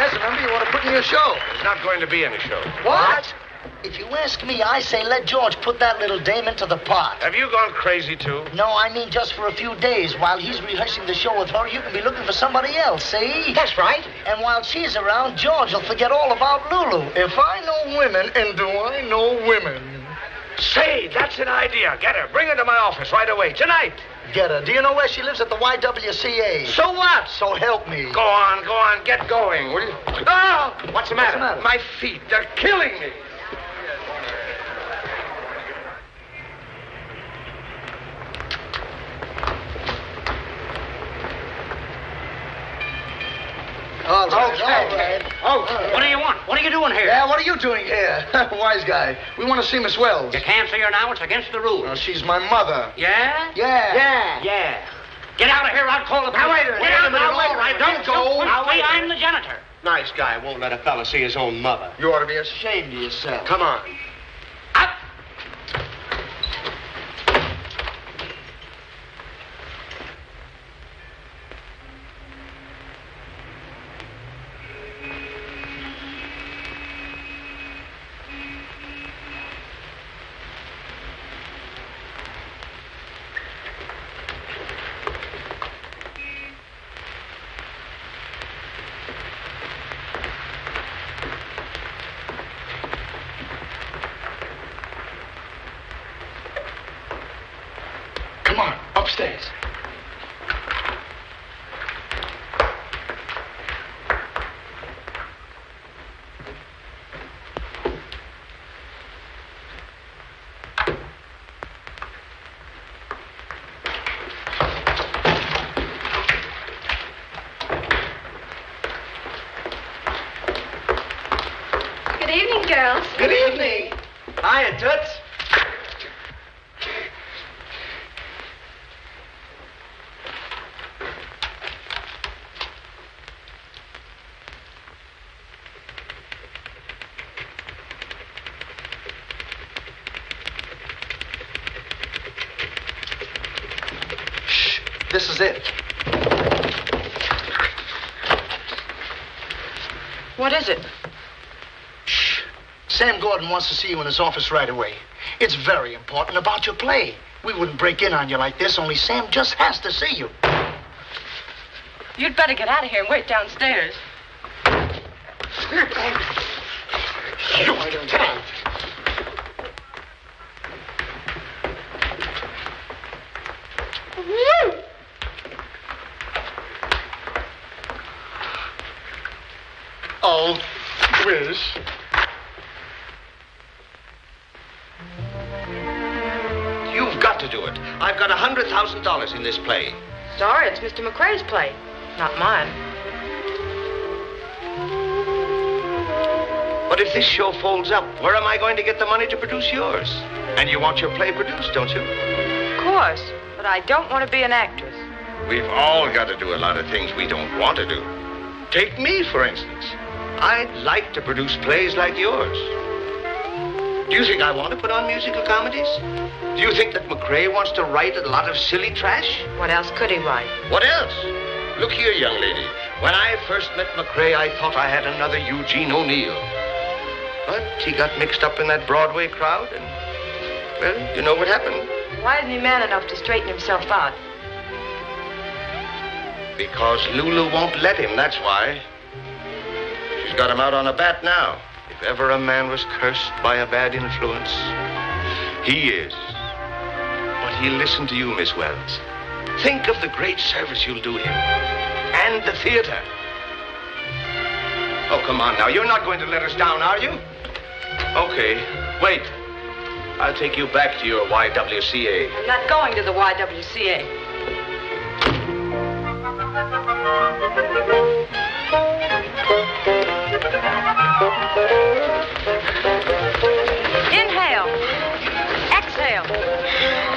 Yes, remember, you want to put in your show. There's not going to be any show. What? If you ask me, I say let George put that little dame into the part. Have you gone crazy, too? No, I mean just for a few days. While he's rehearsing the show with her, you can be looking for somebody else, see? That's right. And while she's around, George will forget all about Lulu. If I know women, and do I know women? Say, that's an idea. Get her. Bring her to my office right away. Tonight. Get her. Do you know where she lives? At the YWCA. So what? So help me. Go on. Get going, will you? Oh! What's the matter? My feet. They're killing me. All right. Oh, what do you want? What are you doing here? Yeah, what are you doing here? Wise guy. We want to see Miss Wells. You can't see her now. It's against the rules. Well, she's my mother. Yeah? Yeah. Get out of here. I'll call the police. Now, wait a minute. All right, don't go. Now, wait. I'm the janitor. Nice guy won't let a fella see his own mother. You ought to be ashamed of yourself. Come on. Come on, upstairs. Good evening, girls. Good evening. Hiya, Toots. This is it. What is it? Shh. Sam Gordon wants to see you in his office right away. It's very important about your play. We wouldn't break in on you like this, only Sam just has to see you. You'd better get out of here and wait downstairs. Oh, wish. You've got to do it. I've got $100,000 in this play. Sorry, it's Mr. McRae's play, not mine. But if this show folds up, where am I going to get the money to produce yours? And you want your play produced, don't you? Of course, but I don't want to be an actress. We've all got to do a lot of things we don't want to do. Take me, for instance. I'd like to produce plays like yours. Do you think I want to put on musical comedies? Do you think that McRae wants to write a lot of silly trash? What else could he write? What else? Look here, young lady. When I first met McRae, I thought I had another Eugene O'Neill. But he got mixed up in that Broadway crowd, and, well, you know what happened. Why isn't he man enough to straighten himself out? Because Lulu won't let him, that's why. She's got him out on a bat now. If ever a man was cursed by a bad influence, he is. But he'll listen to you, Miss Wells. Think of the great service you'll do him. And the theater. Oh, come on now. You're not going to let us down, are you? Okay. Wait. I'll take you back to your YWCA. I'm not going to the YWCA. Inhale. Exhale.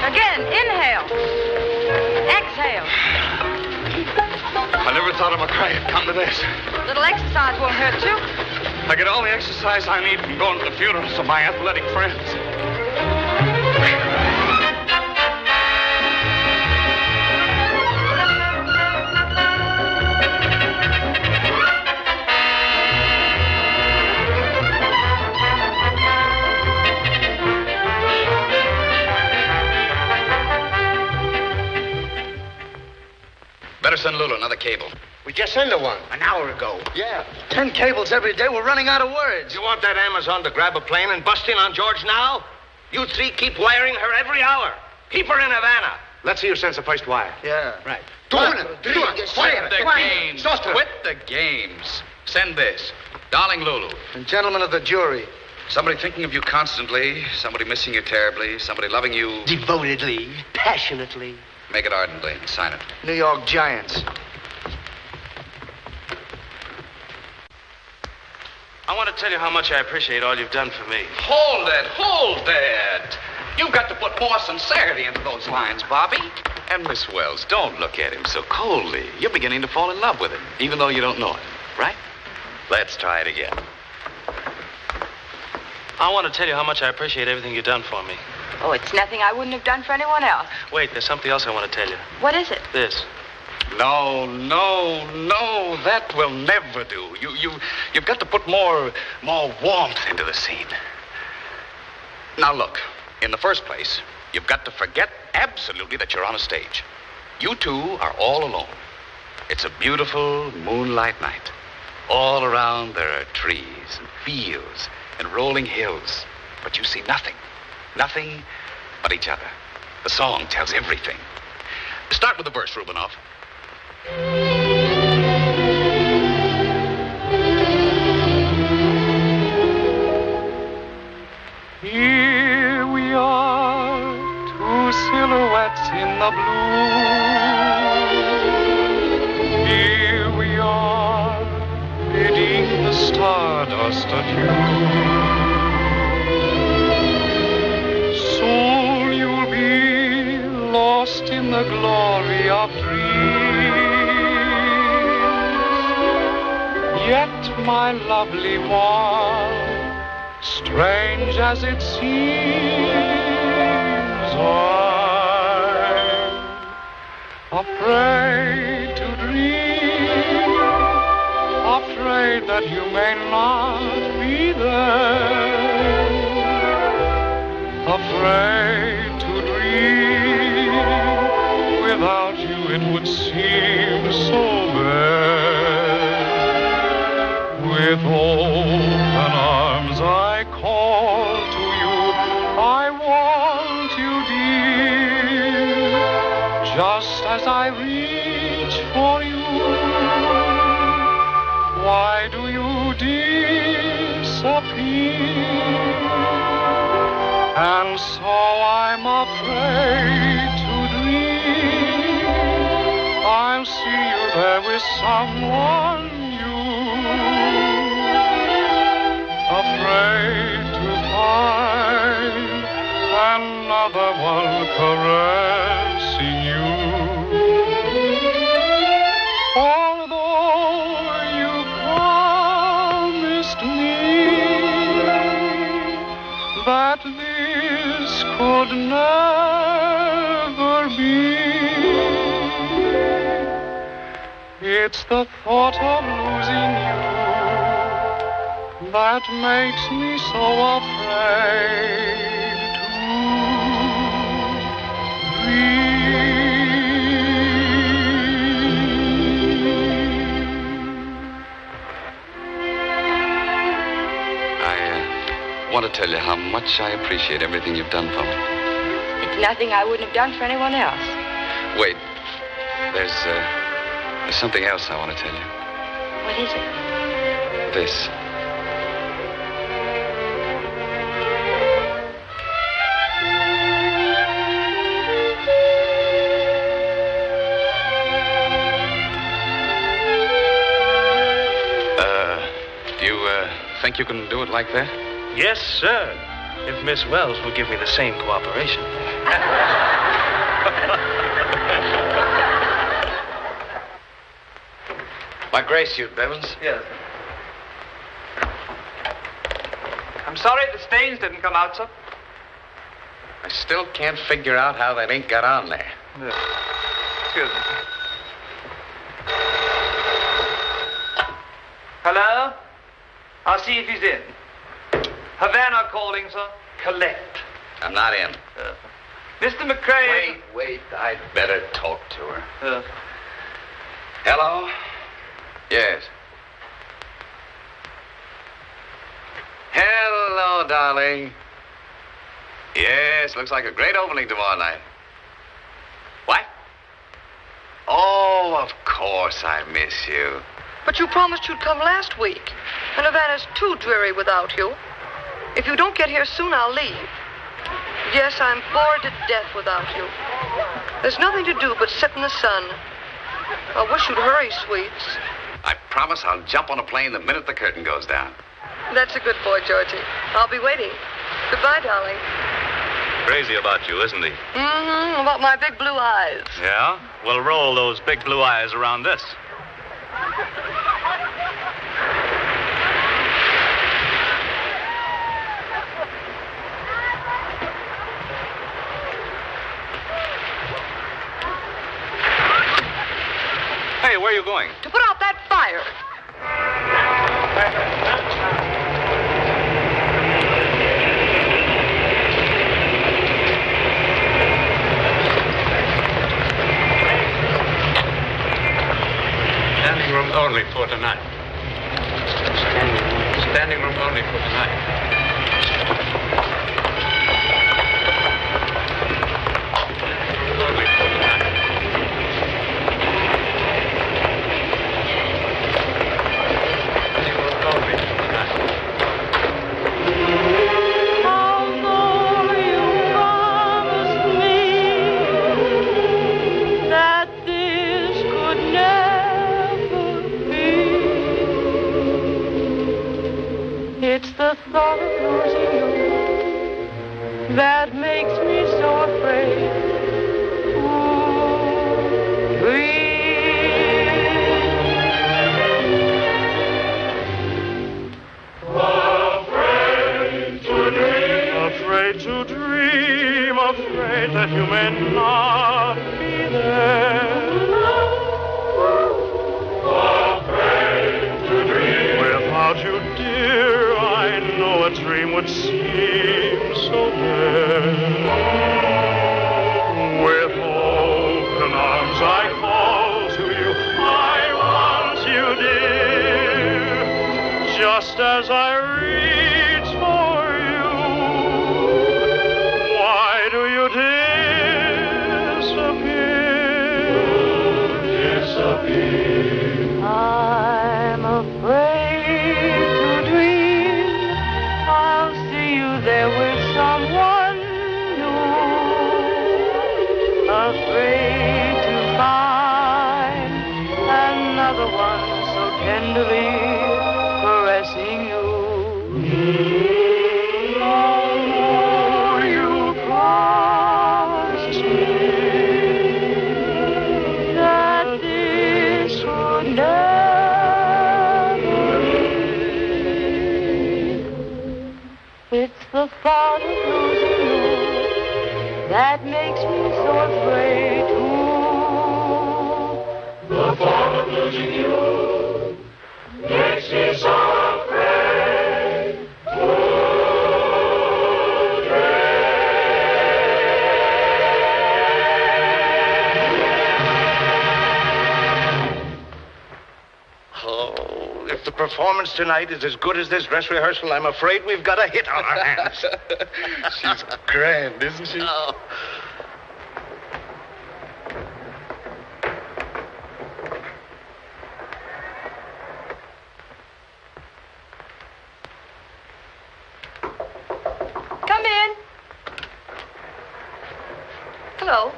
Again, inhale. Exhale. I never thought of McRae had come to this. A little exercise won't hurt you. I get all the exercise I need from going to the funerals of my athletic friends. given Lulu another cable. We just sent her one. An hour ago. Yeah. 10 cables every day. We're running out of words. You want that Amazon to grab a plane and bust in on George now? You three keep wiring her every hour. Keep her in Havana. Let's see who sends the first wire. Yeah. Right. Quit the games. Send this. Darling Lulu. And gentlemen of the jury. Somebody thinking of you constantly, somebody missing you terribly, somebody loving you... Devotedly, passionately. Make it ardently and sign it. New York Giants. I want to tell you how much I appreciate all you've done for me. Hold it. You've got to put more sincerity into those lines, Bobby. And Miss Wells, don't look at him so coldly. You're beginning to fall in love with him, even though you don't know it, right? Let's try it again. I want to tell you how much I appreciate everything you've done for me. Oh, it's nothing I wouldn't have done for anyone else. Wait, there's something else I want to tell you. What is it? This. No, that will never do. You've got to put more warmth into the scene. Now look, in the first place, you've got to forget absolutely that you're on a stage. You two are all alone. It's a beautiful moonlight night. All around there are trees and fields and rolling hills, but you see nothing but each other. The song tells everything. Start with the verse, Rubinoff. Here we are, two silhouettes in the blue. Here we are, bidding the stardust adieu. Soon you'll be lost in the glory of dreams. Yet, my lovely one, strange as it seems, I'm afraid to dream, afraid that you may not be there, afraid to dream, without you it would seem so bad. With open arms I call to you, I want you, dear, just as I reach for you. Why do you disappear? And so I'm afraid to dream I'll see you there with someone afraid to find another one caressing you. Although you promised me that this could never be, it's the thought of losing you that makes me so afraid to I want to tell you how much I appreciate everything you've done for me. It's nothing I wouldn't have done for anyone else. Wait, there's something else I want to tell you. What is it? This. Think you can do it like that? Yes, sir. If Miss Wells will give me the same cooperation. My gray suit, Bevins. Yes. I'm sorry the stains didn't come out, sir. I still can't figure out how that ink got on there. Yeah. Excuse me. Hello? I'll see if he's in. Havana calling, sir. Collect. I'm not in. Mr. McCrae... Wait. I'd better talk to her. Hello? Yes. Hello, darling. Yes, looks like a great opening tomorrow night. What? Oh, of course I miss you. But you promised you'd come last week. And Havana's too dreary without you. If you don't get here soon, I'll leave. Yes, I'm bored to death without you. There's nothing to do but sit in the sun. I wish you'd hurry, sweets. I promise I'll jump on a plane the minute the curtain goes down. That's a good boy, Georgie. I'll be waiting. Goodbye, darling. Crazy about you, isn't he? Mm-hmm, about my big blue eyes. Yeah? Well, roll those big blue eyes around this. Hey, where are you going? To put out that fire. Standing room only for tonight. Standing room only for tonight. Only for tonight. Standing room only for tonight. Although you promised me that this could never be, it's the thought of losing you that makes me so afraid to breathe. Afraid to dream, afraid that you may not be there. Afraid to dream. Without you, dear, I know a dream would seem so bare. With open arms I call to you, I want you, dear, just as I reach for you. Why do you disappear? I'm afraid to dream I'll see you there with someone new. Afraid to find another one so tenderly caressing you. Oh, you promised me that this would never be. It's the thought of losing you that makes me so afraid to. The thought of losing you makes me so afraid to. Oh, if the performance tonight is as good as this dress rehearsal, I'm afraid we've got a hit on our hands. She's grand, isn't she? Oh. Come in. Hello.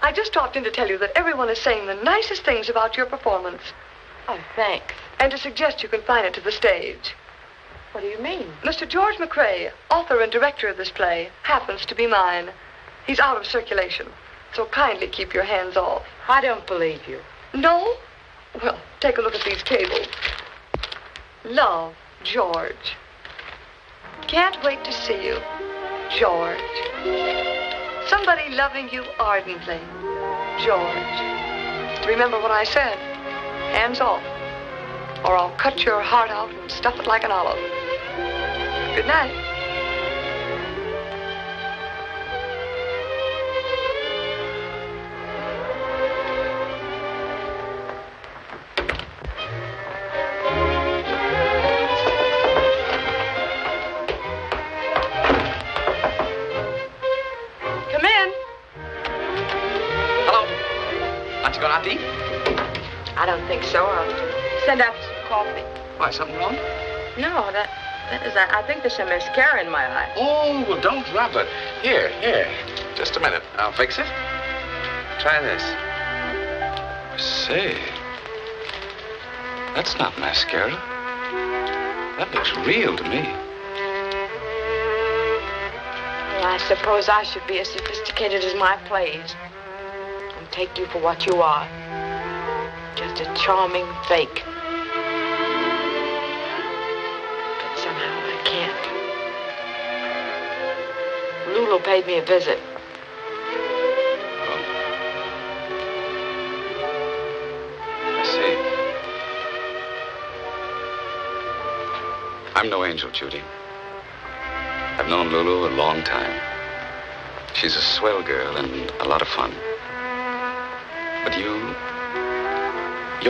I just dropped in to tell you that everyone is saying the nicest things about your performance. Oh, thanks. And to suggest you confine it to the stage. What do you mean? Mr. George McCrae, author and director of this play, happens to be mine. He's out of circulation, so kindly keep your hands off. I don't believe you. No? Well, take a look at these tables. Love, George. Can't wait to see you, George. Somebody loving you ardently, George. Remember what I said. Hands off, or I'll cut your heart out and stuff it like an olive. Good night. I don't think so. I'll send out for some coffee. Why, something wrong? No, that is, I think there's some mascara in my eye. Oh, well, don't rub it. Here. Just a minute. I'll fix it. Try this. Say, that's not mascara. That looks real to me. Well, I suppose I should be as sophisticated as my plays and take you for what you are. Just a charming fake. But somehow I can't. Lulu paid me a visit. I see. I'm no angel, Judy. I've known Lulu a long time. She's a swell girl and a lot of fun. But you're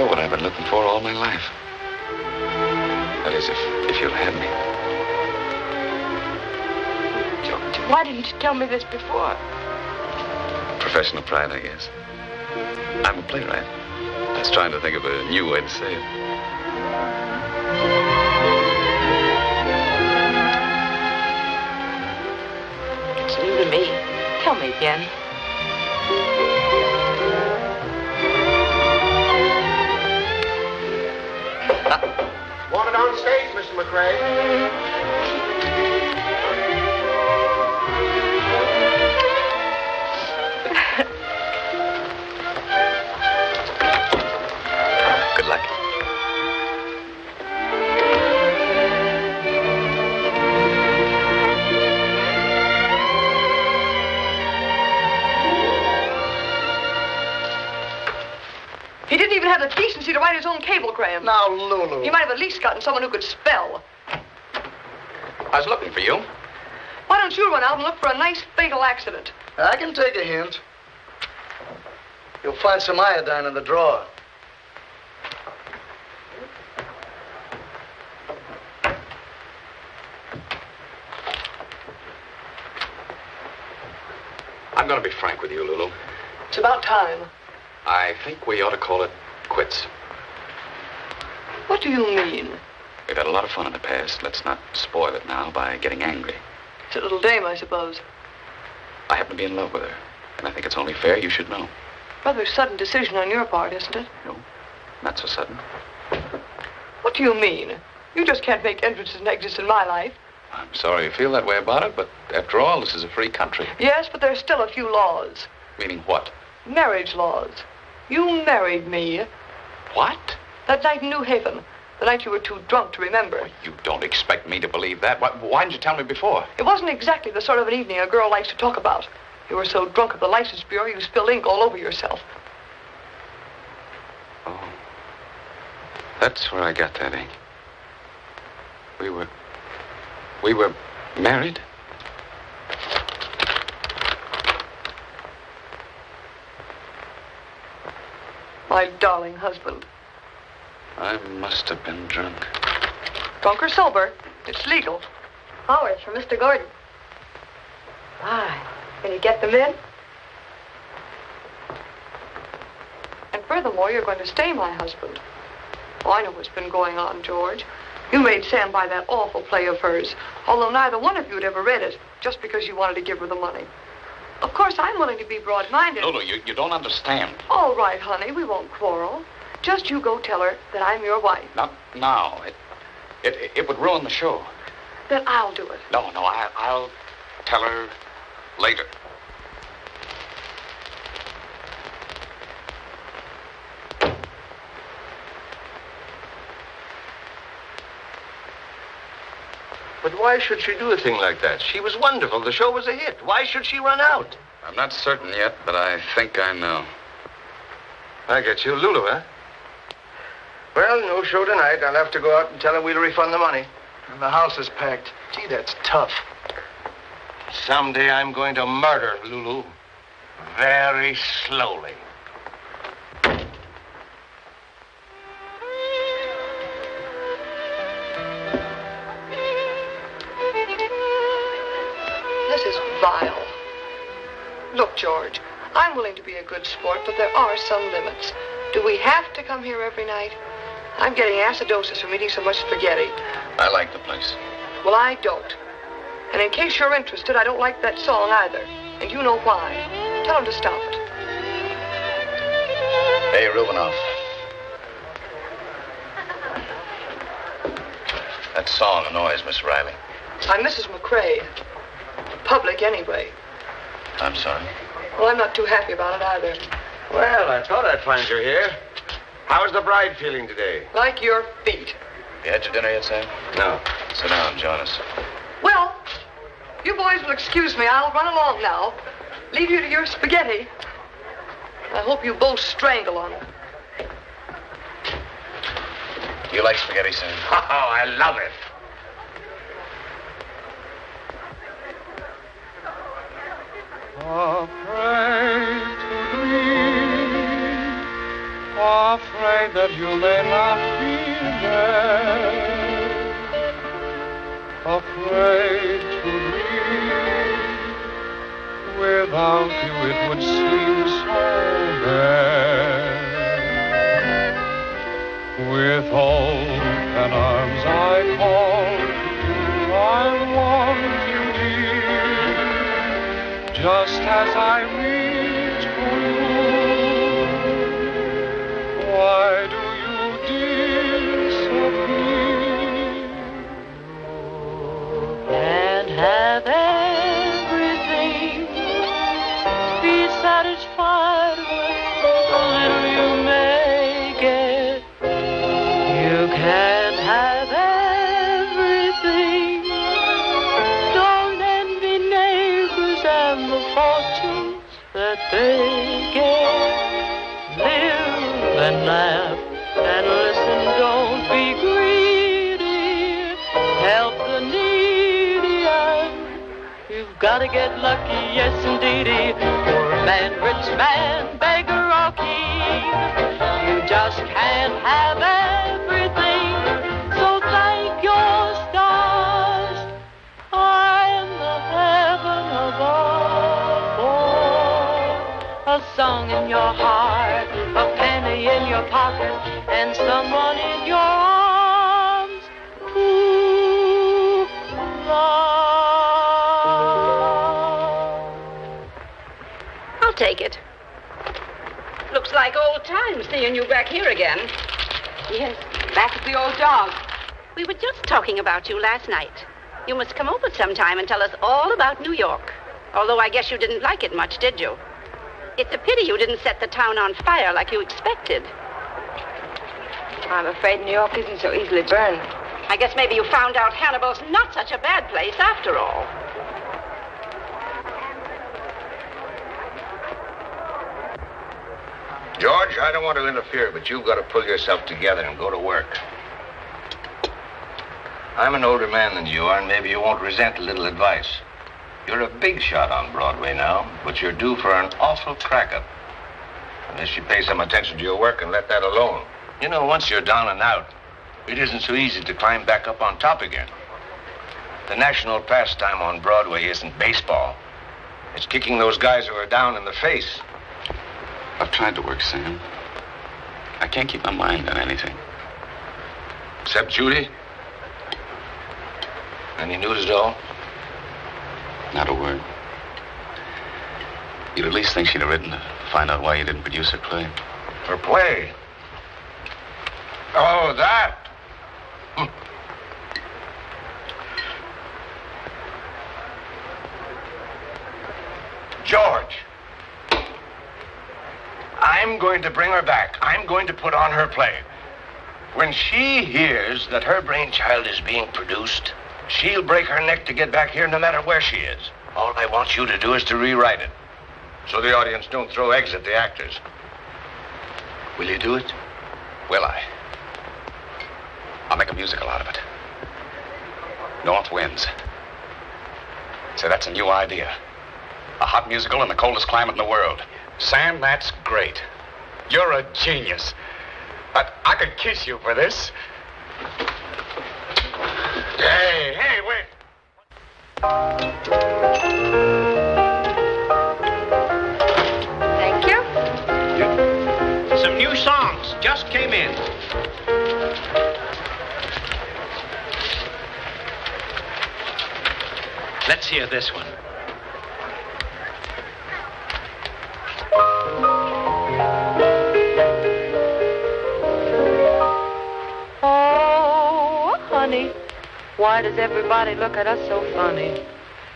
what I've been looking for all my life. That is, if you'll have me. George, why didn't you tell me this before? Professional pride, I guess. I'm a playwright. I was trying to think of a new way to say it. It's new to me. Tell me again. Wanted on stage, Mr. McRae. Good luck. He didn't even have the decency to write his own cablegram. Now, Lulu. He might have at least gotten someone who could spell. I was looking for you. Why don't you run out and look for a nice fatal accident? I can take a hint. You'll find some iodine in the drawer. I'm going to be frank with you, Lulu. It's about time. I think we ought to call it quits. What do you mean? We've had a lot of fun in the past. Let's not spoil it now by getting angry. It's a little dame, I suppose. I happen to be in love with her, and I think it's only fair you should know. Rather sudden decision on your part, isn't it? No, not so sudden. What do you mean? You just can't make entrances and exits in my life. I'm sorry you feel that way about it, but after all, this is a free country. Yes, but there's still a few laws. Meaning what? Marriage laws. You married me. What? That night in New Haven. The night you were too drunk to remember. You don't expect me to believe that. Why didn't you tell me before? It wasn't exactly the sort of an evening a girl likes to talk about. You were so drunk at the License Bureau, you spilled ink all over yourself. Oh. That's where I got that ink. We were married? My darling husband. I must have been drunk. Drunk or sober, it's legal. Flowers for Mr. Gordon. Why? Can you get them in? And furthermore, you're going to stay my husband. Oh, I know what's been going on, George. You made Sam buy that awful play of hers, although neither one of you had ever read it, just because you wanted to give her the money. Of course, I'm willing to be broad-minded. Lulu, you don't understand. All right, honey, we won't quarrel. Just you go tell her that I'm your wife. Not now. It would ruin the show. Then I'll do it. No, I'll tell her later. But why should she do a thing like that? She was wonderful. The show was a hit. Why should she run out? I'm not certain yet, but I think I know. I get you. Lulu, huh? Well, no show tonight. I'll have to go out and tell her we'll refund the money. And the house is packed. Gee, that's tough. Someday I'm going to murder Lulu. Very slowly. This is vile. Look, George, I'm willing to be a good sport, but there are some limits. Do we have to come here every night? I'm getting acidosis from eating so much spaghetti. I like the place. Well, I don't. And in case you're interested, I don't like that song either. And you know why. Tell him to stop it. Hey, Rubinoff. That song annoys Miss Riley. I'm Mrs. McCrae. Public, anyway. I'm sorry. Well, I'm not too happy about it either. Well, I thought I'd find you here. How's the bride feeling today? Like your feet. You had your dinner yet, Sam? No. Sit down, join us. Well, you boys will excuse me. I'll run along now. Leave you to your spaghetti. I hope you both strangle on it. You like spaghetti, Sam? Oh, I love it. Afraid to dream, afraid that you may not be there. Afraid to dream, without you it would seem so bare. With open arms I call to you, I want you near, just as I reach for you. Why do you disappear? Can't have everything, be satisfied with the little you may get. You can't have everything. Don't envy neighbors and the fortunes that they get. Live and laugh and listen, don't be greedy. Help the needy and you've got to get lucky, yes indeedy. Poor man, rich man, beggar or king, you just can't have everything. So thank your stars high in the heaven above for a song in your heart, a penny in your pocket, and someone in your arms to love. I'll take it. Looks like old times seeing you back here again. Yes, back at the old dog. We were just talking about you last night. You must come over sometime and tell us all about New York. Although I guess you didn't like it much, did you? It's a pity you didn't set the town on fire like you expected. I'm afraid New York isn't so easily burned. I guess maybe you found out Hannibal's not such a bad place after all. George, I don't want to interfere, but you've got to pull yourself together and go to work. I'm an older man than you are, and maybe you won't resent a little advice. You're a big shot on Broadway now, but you're due for an awful crack-up. Unless you pay some attention to your work and let that alone. You know, once you're down and out, it isn't so easy to climb back up on top again. The national pastime on Broadway isn't baseball. It's kicking those guys who are down in the face. I've tried to work, Sam. I can't keep my mind on anything. Except Judy? Any news at all? Not a word. You'd at least think she'd have written to find out why you didn't produce her play. Her play? Oh, that? George, I'm going to bring her back. I'm going to put on her play. When she hears that her brainchild is being produced, she'll break her neck to get back here no matter where she is. All I want you to do is to rewrite it, so the audience don't throw eggs at the actors. Will you do it? Will I? I'll make a musical out of it. North Winds. Say, that's a new idea. A hot musical in the coldest climate in the world. Sam, that's great. You're a genius. I could kiss you for this. Hey, wait. Thank you. Some new songs. hear this one. Oh, honey, why does everybody look at us so funny?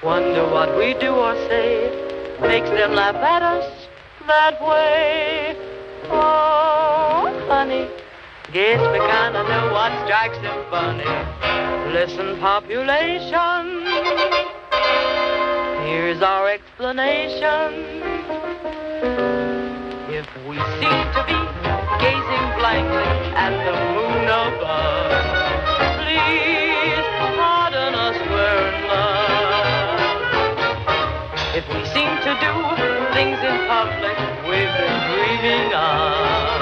Wonder what we do or say makes them laugh at us that way. Oh, honey, guess we kinda know what strikes them funny. Listen, population, here's our explanation. If we seem to be gazing blankly at the moon above, please pardon us, we're in love. If we seem to do things in public we've been dreaming of,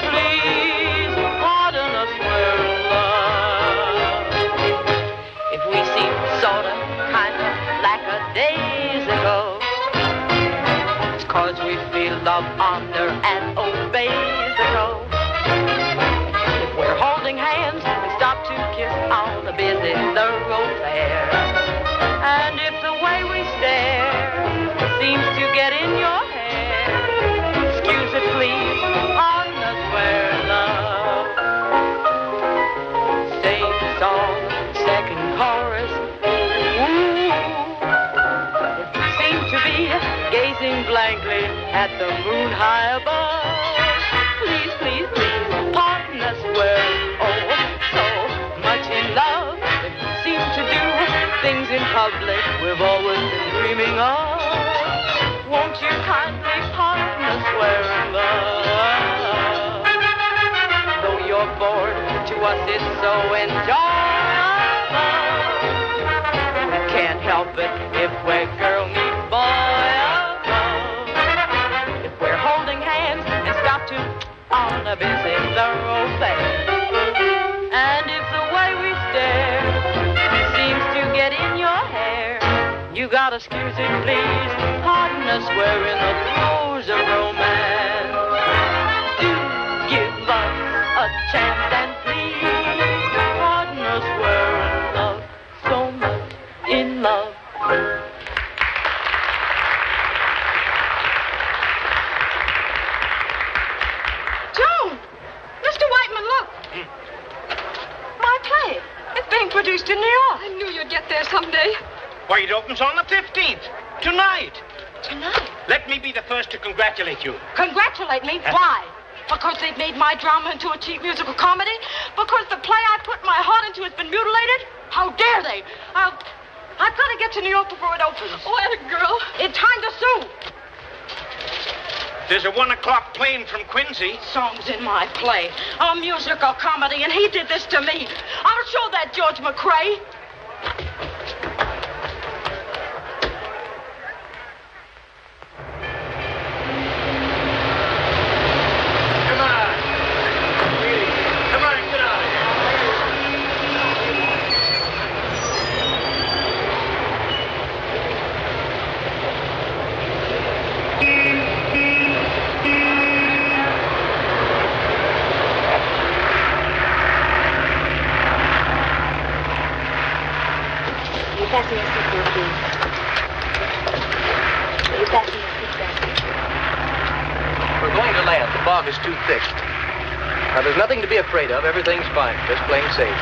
please pardon us, we're in love. If we seem sorta, kinda lackadaisical, it's 'cause we feel of honor and obeysical. If we're holding hands, we stop to kiss on a busy thoroughfare. And if the way we stare seems to get in your hair, excuse it please, pardon us, we're in love. Same song, second chorus. Ooh. If we seem to be gazing blankly at the moon high above, please, please, please, pardon us, we're oh so much in love. If we seem to do things in public we've always been dreaming of, won't you kindly pardon us, we're in love. Though you're bored, to us it's so enjoyable. We can't help it if we're girl meet boy. If we're holding hands and stop to on a busy thoroughfare, and if the way we stare seems to get in your hair, you gotta excuse it, please. Pardon us, we're in the throes of romance. Do give us a chance and please pardon us, we're in love, so much in love. Joan! Mr. Whiteman, look. My play. It's being produced in New York. I knew you'd get there someday. Why, it opens on the 15th. Tonight. Tonight? Let me be the first to congratulate you. Congratulate me? Why? Because they've made my drama into a cheap musical comedy? Because the play I put my heart into has been mutilated? How dare they? I've got to get to New York before it opens. Oh, a girl. It's time to sue. There's a 1 o'clock plane from Quincy. Songs in my play. A musical comedy, and he did this to me. I'll show that George McRae. Fasten your seatbelt, please. You fasten your seatbelt. We're going to land. The fog is too thick. Now, there's nothing to be afraid of. Everything's fine. Just plain safe.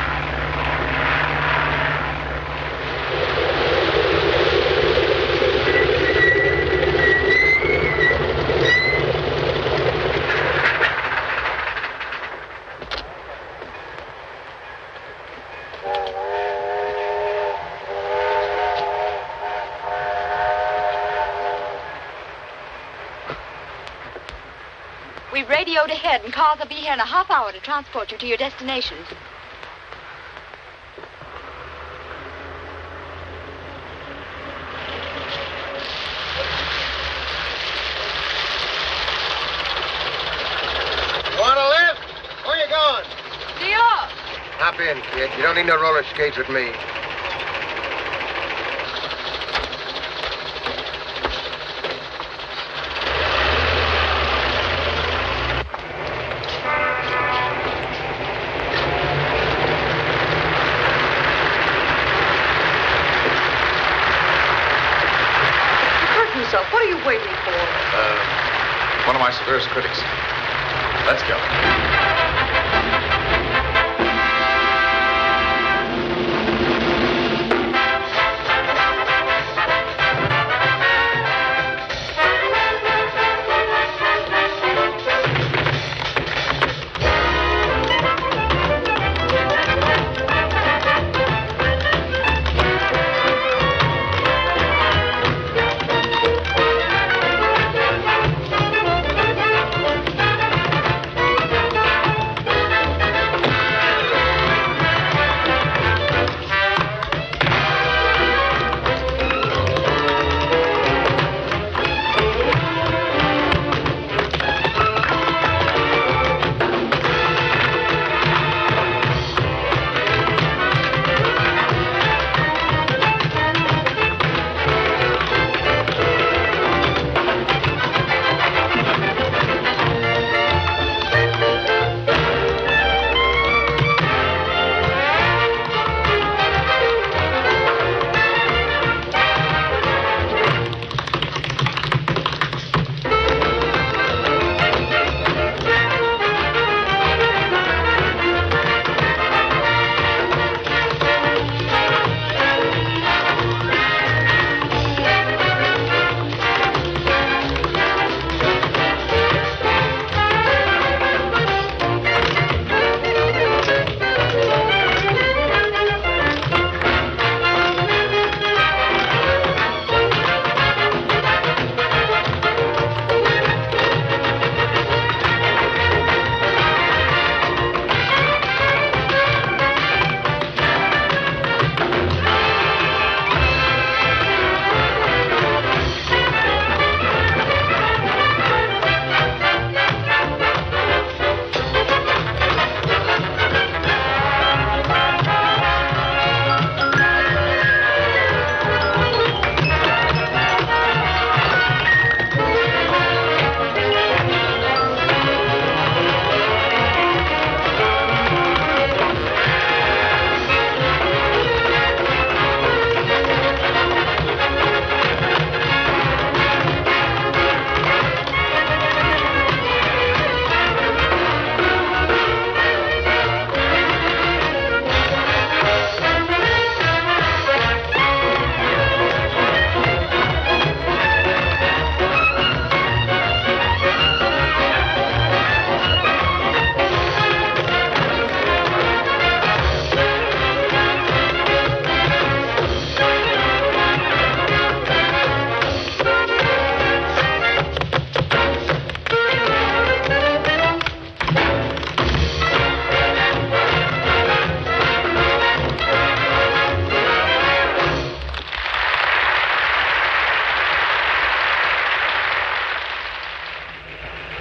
We've radioed ahead, and cars will be here in a half hour to transport you to your destination. Want a lift? Where you going? New York. Hop in, kid. You don't need no roller skates with me. waiting for? One of my severest critics. Let's go.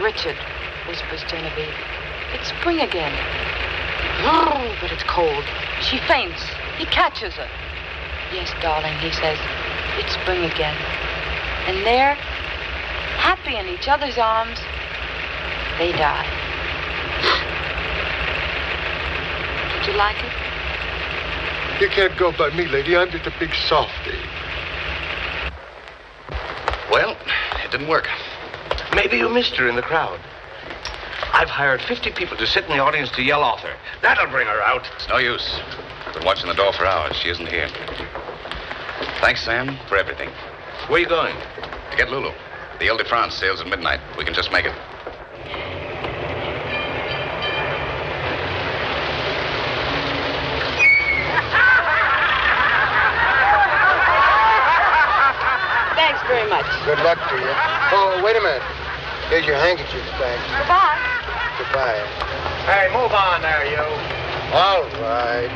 Richard, whispers Genevieve. It's spring again. Oh, but it's cold. She faints. He catches her. Yes, darling, he says. It's spring again. And there, happy in each other's arms, they die. Did you like it? You can't go by me, lady. I'm just a big softy. Well, it didn't work. Maybe you missed her in the crowd. I've hired 50 people to sit in the audience to yell off her. That'll bring her out. It's no use. I've been watching the door for hours. She isn't here. Thanks, Sam, for everything. Where are you going? To get Lulu. The Ile-de-France sails at midnight. We can just make it. Thanks very much. Good luck to you. Oh, wait a minute. Here's your handkerchief, thanks. Goodbye. Goodbye. Hey, move on there, you. All right.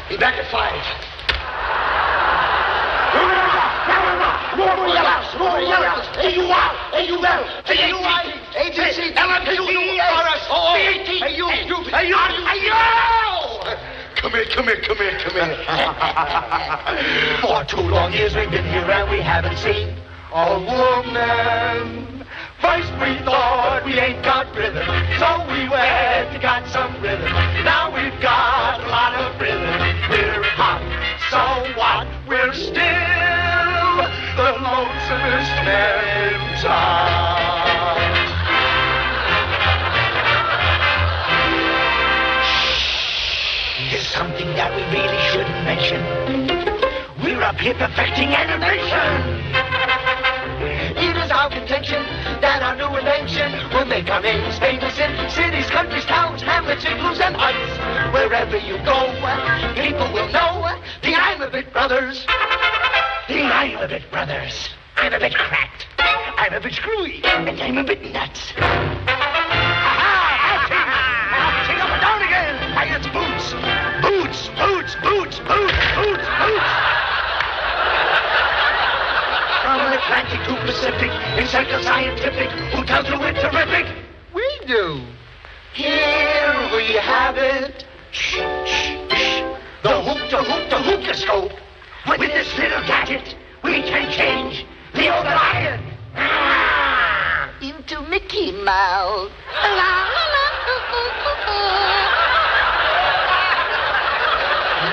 Be back at 5. Come here. For 2 long years we've been here and we haven't seen a woman. First we thought we ain't got rhythm, so we went and got some rhythm. Now we've got a lot of rhythm. We're hot, so what? We're still the lonesomest man in town. Here's something that we really shouldn't mention. We're up here perfecting animation. It is our contention that our new invention will make our names famous in cities, countries, towns, hamlets, igloos, and huts. Wherever you go, people will know the I'm a Bit Brothers. The I'm a Bit Brothers. I'm a bit cracked. I'm a bit screwy. And I'm a bit nuts. Aha! Take up and down again. Why, it's boots. Boots. From Atlantic to Pacific, it's psycho-scientific. Who tells you it's terrific? We do. Here we have it. Shh. The hookah-scope. With this little gadget, we can change the old lion into Mickey Mouse.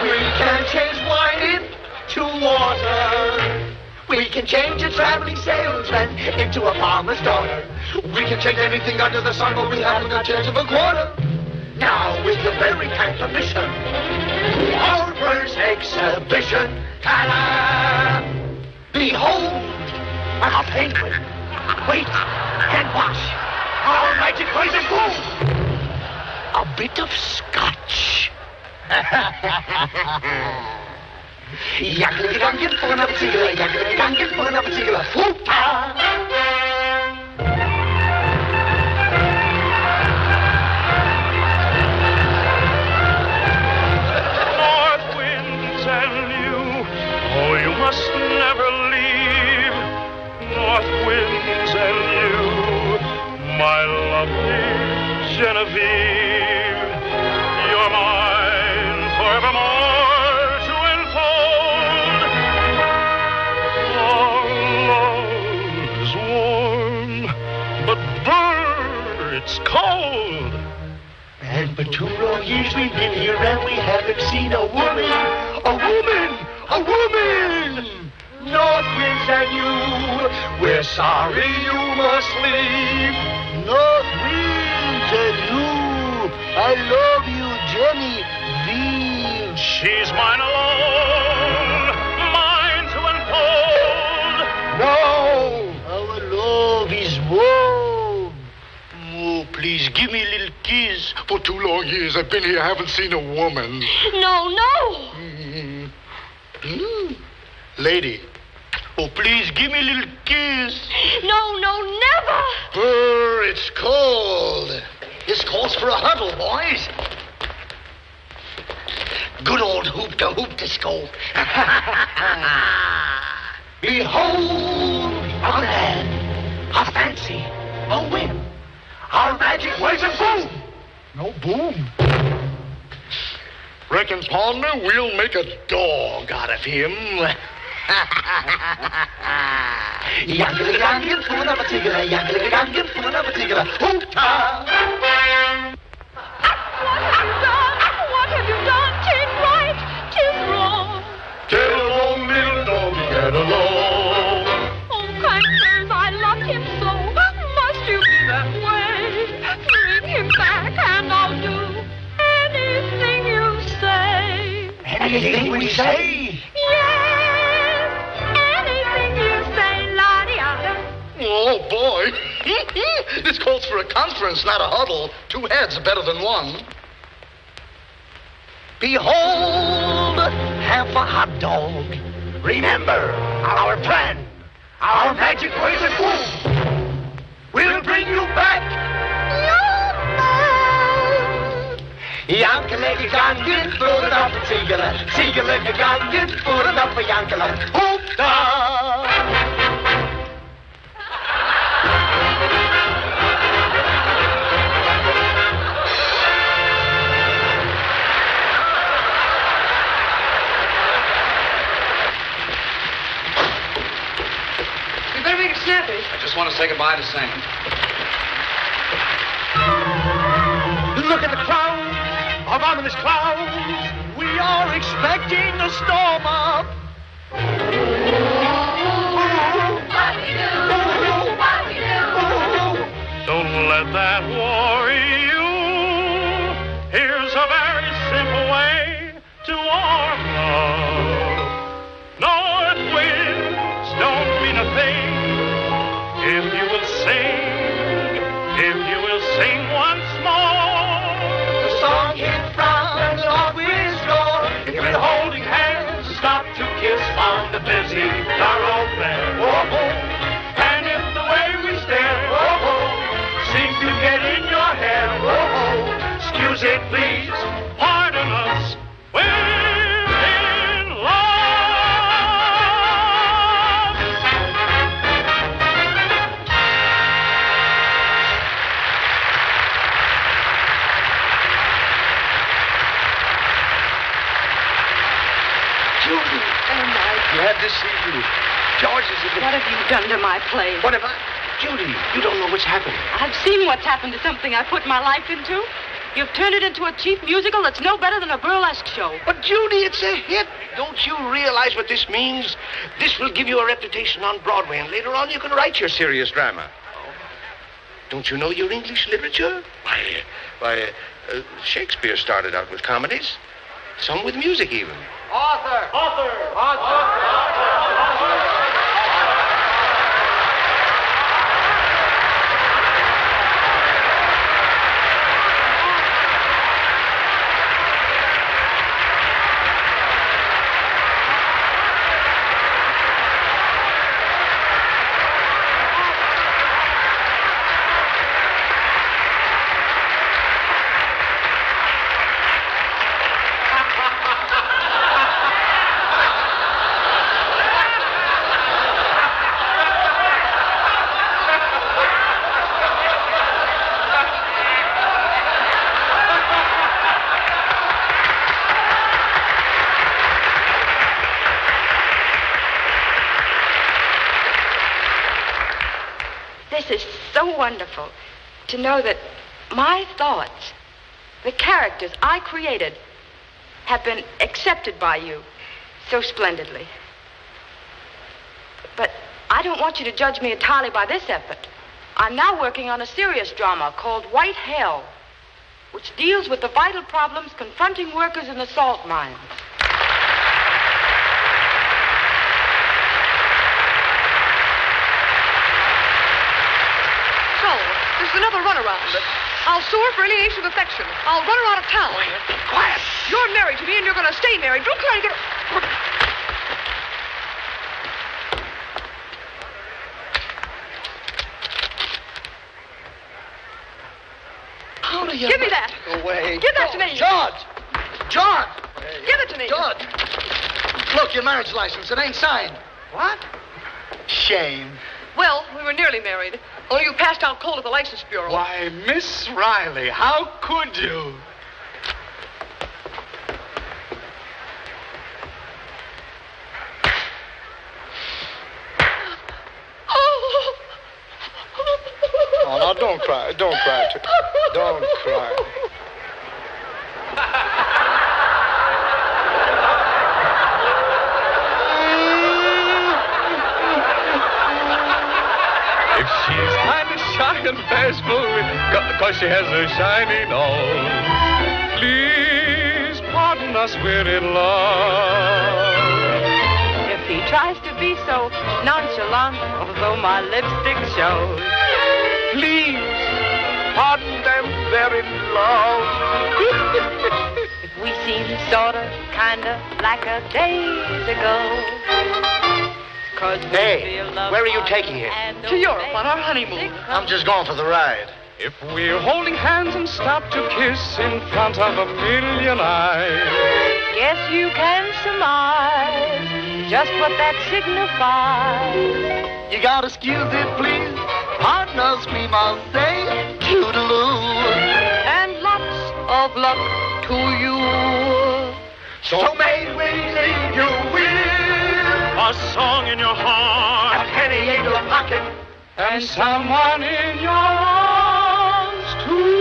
We can change wine into water. We can change a traveling salesman into a farmer's daughter. We can change anything under the sun, but we haven't got a chance of a quarter. Now, with your very kind permission, our first exhibition. Ta-da! Behold, our penguin. Wait and watch. Our magic poison boom. A bit of scotch. Yakety-gunkin, full of a tigger. Yakety-gunkin, full of a tigger. Whoop-ah! North winds and you, oh, you must never leave. North winds and you, my lovely Genevieve. You're mine forevermore to enfold. Our love is warm, but brr, it's cold. And for 2 long years we've been here and we haven't seen a woman. A woman! North winds and you, we're sorry you must leave. North winds and you, I love you, Genevieve. She's mine alone, mine to unfold. No, our love is warm. Oh, please give me a little kiss. For 2 long years I've been here, haven't seen a woman. No. Lady, oh, please give me a little kiss. No, never. Brr, it's cold. This calls for a huddle, boys. Good old hoop-to-scope. Behold, a man, a fancy, a whim. Our magic ways of boom. No boom. Reckon, partner, we'll make a dog out of him. Yankily-yankin, full of a tigger. Yankily-yankin, full of a tigger. Hoop-ta! What have you done? 'Tis right, 'tis wrong. Get along, little doggy, get along. Oh, kind sirs, I loved him so. Must you be that way? Bring him back and I'll do anything you say. Anything we say? Yes, anything you say, la-di-da. Oh, boy. This calls for a conference, not a huddle. 2 heads are better than 1. Behold, half a hot dog. Remember our plan, our magic ways of boom. We'll bring you back. Yankele-gangen, full it up a tigger. Tigger-gangen, full it up a yankele. Hoop-da! I just want to say goodbye to Sam. Look at the crowd of ominous clouds. We are expecting a storm up. Don't let that worry you. Here's a very simple way to warm up. North winds don't mean a thing if you will sing once more. The song hits from the north wind's door. If you're holding hands, stop to kiss on the busy thoroughfare. Oh, and if the way we stare, seems to get in your hair, excuse it, please. Pardon us, we're in love. Judy, Glad to see you. George is in the... What have you done to my play? What have I... Judy, you don't know what's happening. I've seen what's happened to something I put my life into. You've turned it into a cheap musical that's no better than a burlesque show. But, Judy, it's a hit. Don't you realize what this means? This will give you a reputation on Broadway, and later on you can write your serious drama. Don't you know your English literature? Why, Shakespeare started out with comedies. Some with music, even. Author! This is so wonderful to know that my thoughts, the characters I created, have been accepted by you so splendidly. But I don't want you to judge me entirely by this effort. I'm now working on a serious drama called White Hell, which deals with the vital problems confronting workers in the salt mines. This is another runaround. I'll sue her for alienation of affection. I'll run her out of town. Quiet. You're married to me, and you're going to stay married. Don't try to get her... How do you... Give me that. Go away. Give that to me. George! Give it to me. George! Look, your marriage license. It ain't signed. What? Shame. Well, we were nearly married. Only you passed out cold at the license bureau. Why, Miss Riley, how could you? Oh, now, don't cry. Don't cry. Don't cry. If she's kind of shy and bashful, because she has a shiny nose, please pardon us, we're in love. If he tries to be so nonchalant, although my lipstick shows, Please, pardon them, they're in love. if we seem sorta, kinda like a days ago. 'Cause we Hey, feel love where are you taking him? To Europe on our honeymoon. I'm just going for the ride. If we're holding hands and stop to kiss in front of a million eyes, Guess you can surmise just what that signifies. You gotta excuse it, please. Pardon us, we must say, toodaloo. And lots of luck to you. So may we leave you with a song in your heart, a penny in your pocket, and someone in your arms to